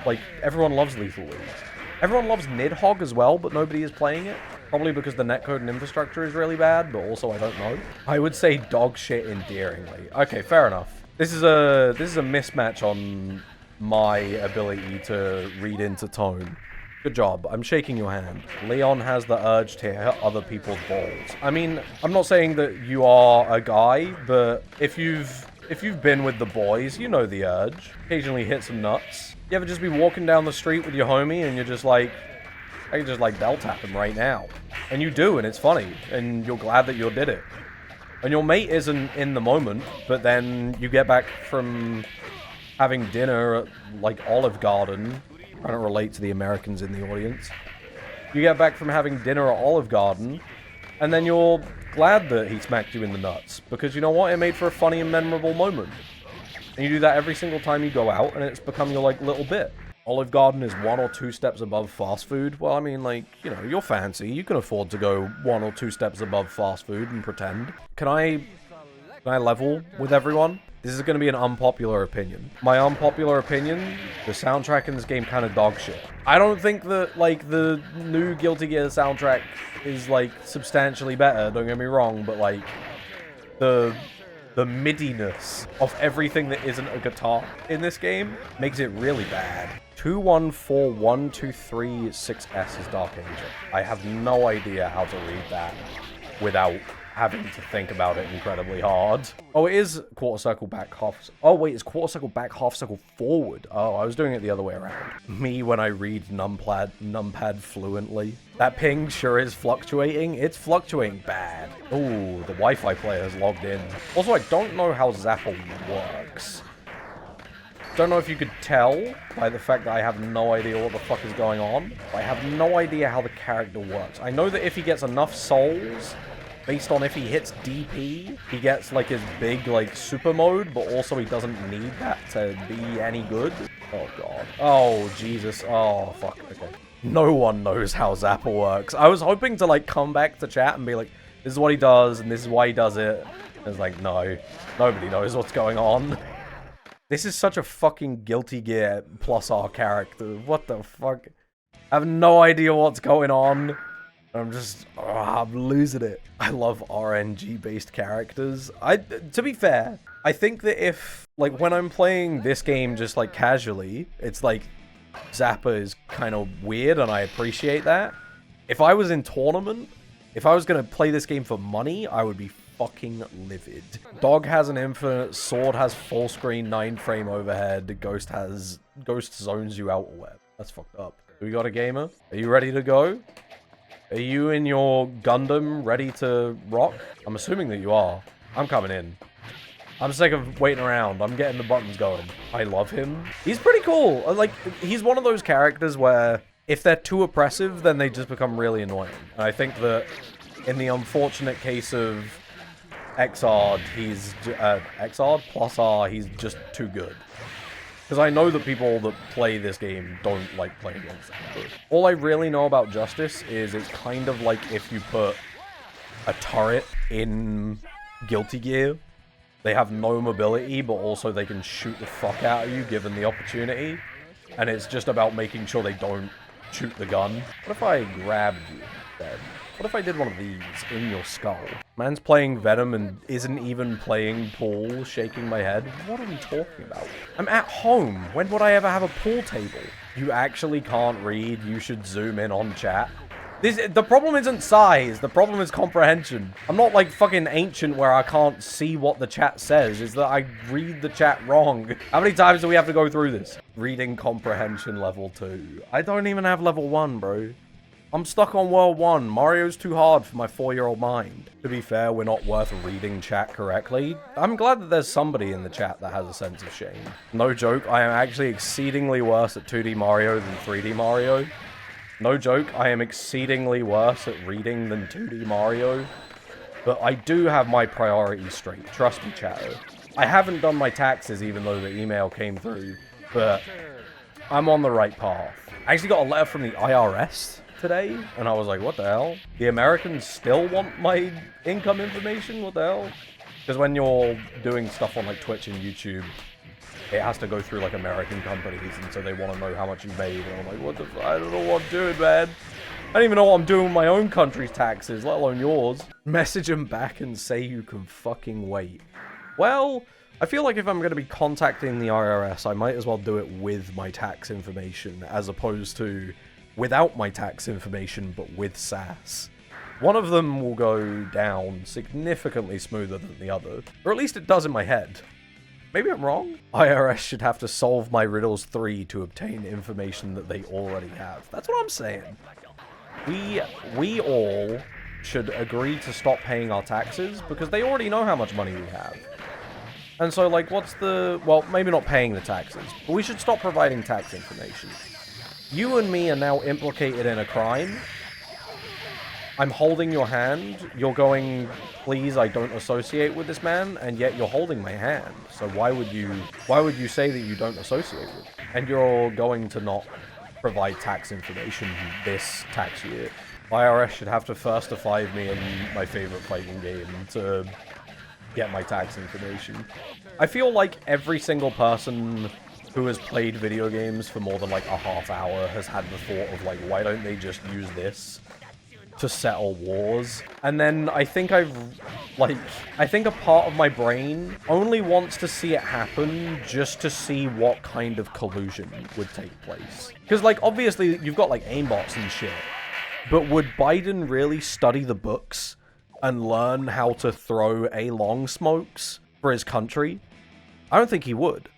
like, everyone loves Lethal League. Everyone loves Nidhogg as well, but nobody is playing it. Probably because the netcode and infrastructure is really bad, but also I don't know. I would say dog shit endearingly. Okay, fair enough. This is a mismatch on my ability to read into tone. Good job. I'm shaking your hand. Leon has the urge to hit other people's balls. I mean, I'm not saying that you are a guy, but if you've been with the boys, you know the urge. Occasionally hit some nuts. You ever just be walking down the street with your homie and you're just like, I can just like bell tap him right now. And you do, and it's funny. And you're glad that you did it. And your mate isn't in the moment, but then you get back from having dinner at like Olive Garden. Trying to relate to the Americans in the audience. You get back from having dinner at Olive Garden, and then you're glad that he smacked you in the nuts. Because you know what? It made for a funny and memorable moment. And you do that every single time you go out, and it's become your, like, little bit. Olive Garden is 1 or 2 steps above fast food. Well, I mean, like, you know, you're fancy. You can afford to go 1 or 2 steps above fast food and pretend. Can I level with everyone? This is going to be an unpopular opinion. My unpopular opinion, the soundtrack in this game kind of dog shit. I don't think that, like, the new Guilty Gear soundtrack is, like, substantially better, don't get me wrong, but, like, the MIDI-ness of everything that isn't a guitar in this game makes it really bad. 2141236S is Dark Angel. I have no idea how to read that without having to think about it incredibly hard. Oh, it is quarter circle back half... Oh, wait, it's quarter circle back, half circle forward. Oh, I was doing it the other way around. Me when I read numpad fluently. That ping sure is fluctuating. It's fluctuating bad. Ooh, the Wi-Fi player is logged in. Also, I don't know how Zappa works. Don't know if you could tell by the fact that I have no idea what the fuck is going on. I have no idea how the character works. I know that if he gets enough souls, based on if he hits DP, he gets, like, his big, like, super mode, but also he doesn't need that to be any good. Oh, God. Oh, Jesus. Oh, fuck. Okay. No one knows how Zappa works. I was hoping to, like, come back to chat and be like, this is what he does, and this is why he does it. And it's like, no. Nobody knows what's going on. This is such a fucking Guilty Gear +R character. What the fuck? I have no idea what's going on. I'm just, I'm losing it. I love RNG-based characters. To be fair, I think that if, like, when I'm playing this game just, like, casually, it's like, Zappa is kind of weird, and I appreciate that. If I was in tournament, if I was gonna play this game for money, I would be fucking livid. Dog has an infinite, Sword has full screen, 9-frame overhead, Ghost zones you out or whatever. That's fucked up. We got a gamer? Are you ready to go? Are you in your Gundam ready to rock? I'm assuming that you are. I'm coming in. I'm sick of waiting around. I'm getting the buttons going. I love him. He's pretty cool. Like, he's one of those characters where if they're too oppressive, then they just become really annoying. And I think that in the unfortunate case of XR, plussy, he's just too good. Because I know that people that play this game don't like playing against it. All I really know about Justice is it's kind of like if you put a turret in Guilty Gear. They have no mobility, but also they can shoot the fuck out of you given the opportunity. And it's just about making sure they don't shoot the gun. What if I grabbed you then? What if I did one of these in your skull? Man's playing Venom and isn't even playing pool, shaking my head. What are we talking about? I'm at home. When would I ever have a pool table? You actually can't read. You should zoom in on chat. The problem isn't size. The problem is comprehension. I'm not like fucking ancient where I can't see what the chat says. Is that I read the chat wrong. How many times do we have to go through this? Reading comprehension level 2. I don't even have level 1, bro. I'm stuck on world 1. Mario's too hard for my 4-year-old mind. To be fair, we're not worth reading chat correctly. I'm glad that there's somebody in the chat that has a sense of shame. No joke, I am actually exceedingly worse at 2D Mario than 3D Mario. No joke, I am exceedingly worse at reading than 2D Mario. But I do have my priorities straight. Trust me, chatter. I haven't done my taxes even though the email came through. But I'm on the right path. I actually got a letter from the IRS today, and I was like, what the hell? The Americans still want my income information? What the hell? Because when you're doing stuff on like Twitch and YouTube, it has to go through like American companies, and so they want to know how much you made, and I'm like, what the I don't know what I'm doing, man. I don't even know what I'm doing with my own country's taxes, let alone yours. Message them back and say you can fucking wait. Well, I feel like if I'm going to be contacting the IRS, I might as well do it with my tax information, as opposed to without my tax information, but with SAS. One of them will go down significantly smoother than the other, or at least it does in my head. Maybe I'm wrong? IRS should have to solve my riddles 3 to obtain information that they already have. That's what I'm saying. We all should agree to stop paying our taxes, because they already know how much money we have. And so, like, what's the... Well, maybe not paying the taxes, but we should stop providing tax information. You and me are now implicated in a crime. I'm holding your hand. You're going, please, I don't associate with this man, and yet you're holding my hand. So why would you say that you don't associate with? And you're going to not provide tax information this tax year. IRS should have to firstify me in my favorite fighting game to get my tax information. I feel like every single person who has played video games for more than like a half hour has had the thought of like, why don't they just use this to settle wars? And then I think a part of my brain only wants to see it happen just to see what kind of collusion would take place. Because like, obviously you've got like aimbots and shit, but would Biden really study the books and learn how to throw long smokes for his country? I don't think he would.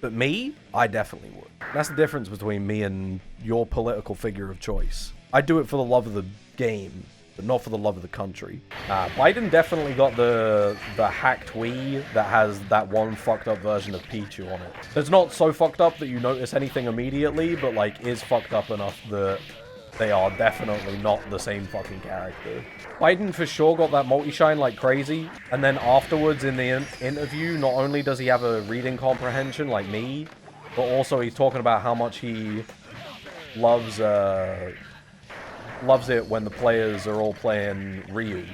But me, I definitely would. That's the difference between me and your political figure of choice. I do it for the love of the game, but not for the love of the country. Biden definitely got the hacked Wii that has that one fucked up version of Pichu on it. It's not so fucked up that you notice anything immediately, but like is fucked up enough that they are definitely not the same fucking character. Biden for sure got that multi-shine like crazy, and then afterwards in the interview, not only does he have a reading comprehension like me, but also he's talking about how much he loves it when the players are all playing Ryu.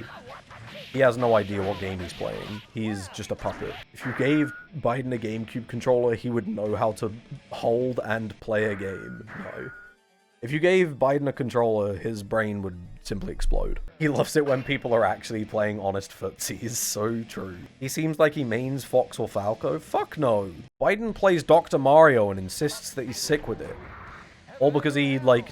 He has no idea what game he's playing. He's just a puppet. If you gave Biden a GameCube controller, he would know how to hold and play a game. No. If you gave Biden a controller, his brain would simply explode. He loves it when people are actually playing honest footsies. So true. He seems like he mains Fox or Falco. Fuck no. Biden plays Dr. Mario and insists that he's sick with it. All because he, like,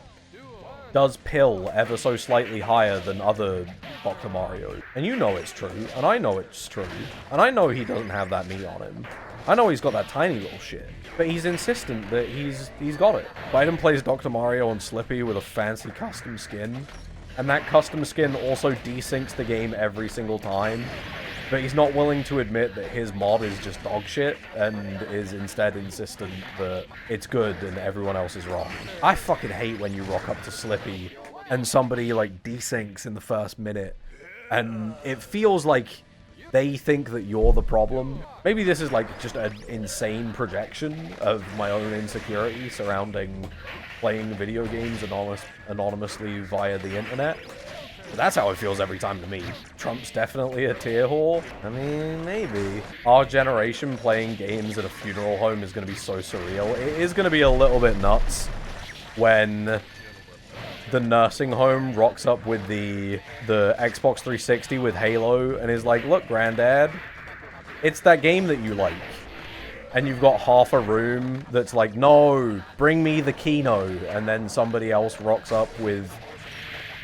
does pill ever so slightly higher than other Dr. Mario. And you know it's true, and I know it's true, and I know he doesn't have that meat on him. I know he's got that tiny little shit, but he's insistent that he's got it. Biden plays Dr. Mario on Slippy with a fancy custom skin, and that custom skin also desyncs the game every single time, but he's not willing to admit that his mod is just dog shit, and is instead insistent that it's good and everyone else is wrong. I fucking hate when you rock up to Slippy and somebody like desyncs in the first minute, and it feels like they think that you're the problem. Maybe this is like just an insane projection of my own insecurity surrounding playing video games anonymously via the internet. But that's how it feels every time to me. Trump's definitely a tier whore. I mean, maybe. Our generation playing games at a funeral home is going to be so surreal. It is going to be a little bit nuts when the nursing home rocks up with the Xbox 360 with Halo and is like, look, granddad, it's that game that you like. And you've got half a room that's like, no, bring me the Kino. And then somebody else rocks up with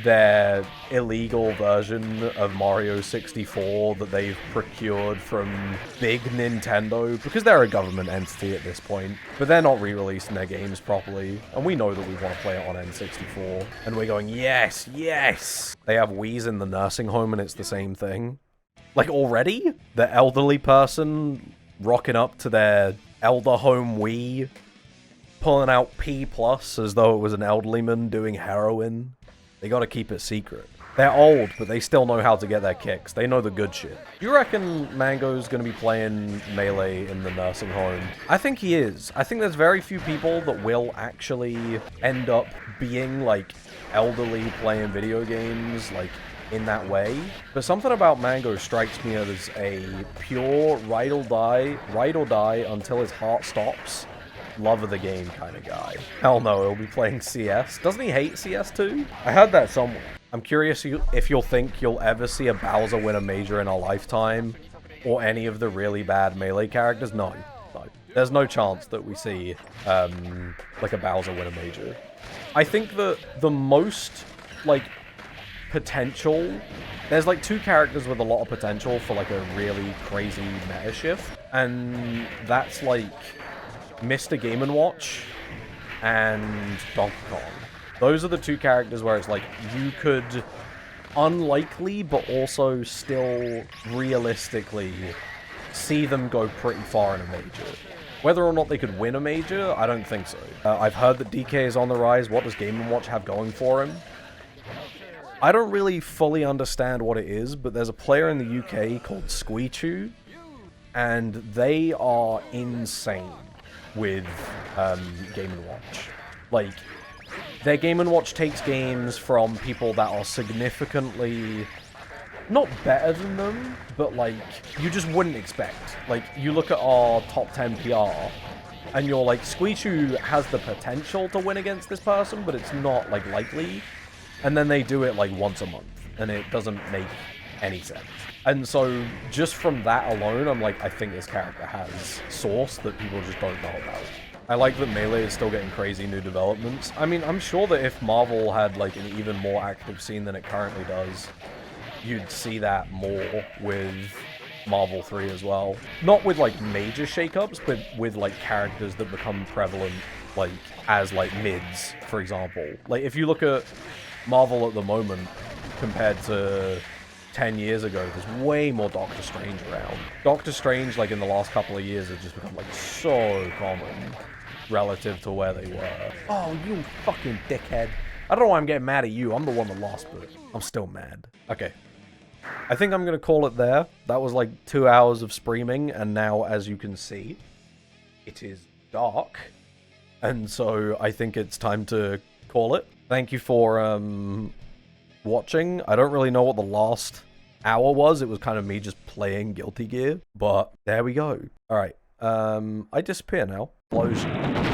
their illegal version of Mario 64 that they've procured from Big Nintendo, because they're a government entity at this point, but they're not re-releasing their games properly, and we know that we want to play it on N64, and we're going, yes, yes! They have Wii's in the nursing home and it's the same thing. Like, already? The elderly person rocking up to their elder home Wii, pulling out P+ as though it was an elderly man doing heroin. They gotta keep it secret. They're old, but they still know how to get their kicks. They know the good shit. You reckon Mango's gonna be playing Melee in the nursing home? I think he is. I think there's very few people that will actually end up being, like, elderly playing video games, like, in that way. But something about Mango strikes me as a pure ride or die until his heart stops, love of the game kind of guy. Hell no, he'll be playing CS. Doesn't he hate CS too? I heard that somewhere. I'm curious if you'll think you'll ever see a Bowser win a major in a lifetime, or any of the really bad melee characters, no. There's no chance that we see, like, a Bowser win a major. I think that the most, like, potential... There's, like, 2 characters with a lot of potential for, like, a really crazy meta shift. And that's, like, Mr. Game & Watch and Donkey Kong. Those are the 2 characters where it's, like, you could unlikely, but also still realistically see them go pretty far in a major. Whether or not they could win a major, I don't think so. I've heard that DK is on the rise. What does Game & Watch have going for him? I don't really fully understand what it is, but there's a player in the UK called Squeechu, and they are insane with Game & Watch. Like, their Game & Watch takes games from people that are significantly not better than them, but, like, you just wouldn't expect. Like, you look at our top 10 PR, and you're like, Squeechu has the potential to win against this person, but it's not, like, likely. And then they do it, like, once a month, and it doesn't make any sense. And so, just from that alone, I'm like, I think this character has source that people just don't know about. I like that Melee is still getting crazy new developments. I mean, I'm sure that if Marvel had, like, an even more active scene than it currently does, you'd see that more with Marvel 3 as well. Not with, like, major shakeups, but with, like, characters that become prevalent, like, as, like, mids, for example. Like, if you look at Marvel at the moment, compared to 10 years ago, there's way more Doctor Strange around. Doctor Strange, like, in the last couple of years, has just become, like, so common relative to where they were. Oh, you fucking dickhead. I don't know why I'm getting mad at you. I'm the one that lost, but I'm still mad. Okay. I think I'm going to call it there. That was, like, 2 hours of streaming, and now, as you can see, it is dark. And so I think it's time to call it. Thank you for, watching. I don't really know what the last hour was. It was kind of me just playing Guilty Gear, but there we go. All right. I disappear now. Explosion.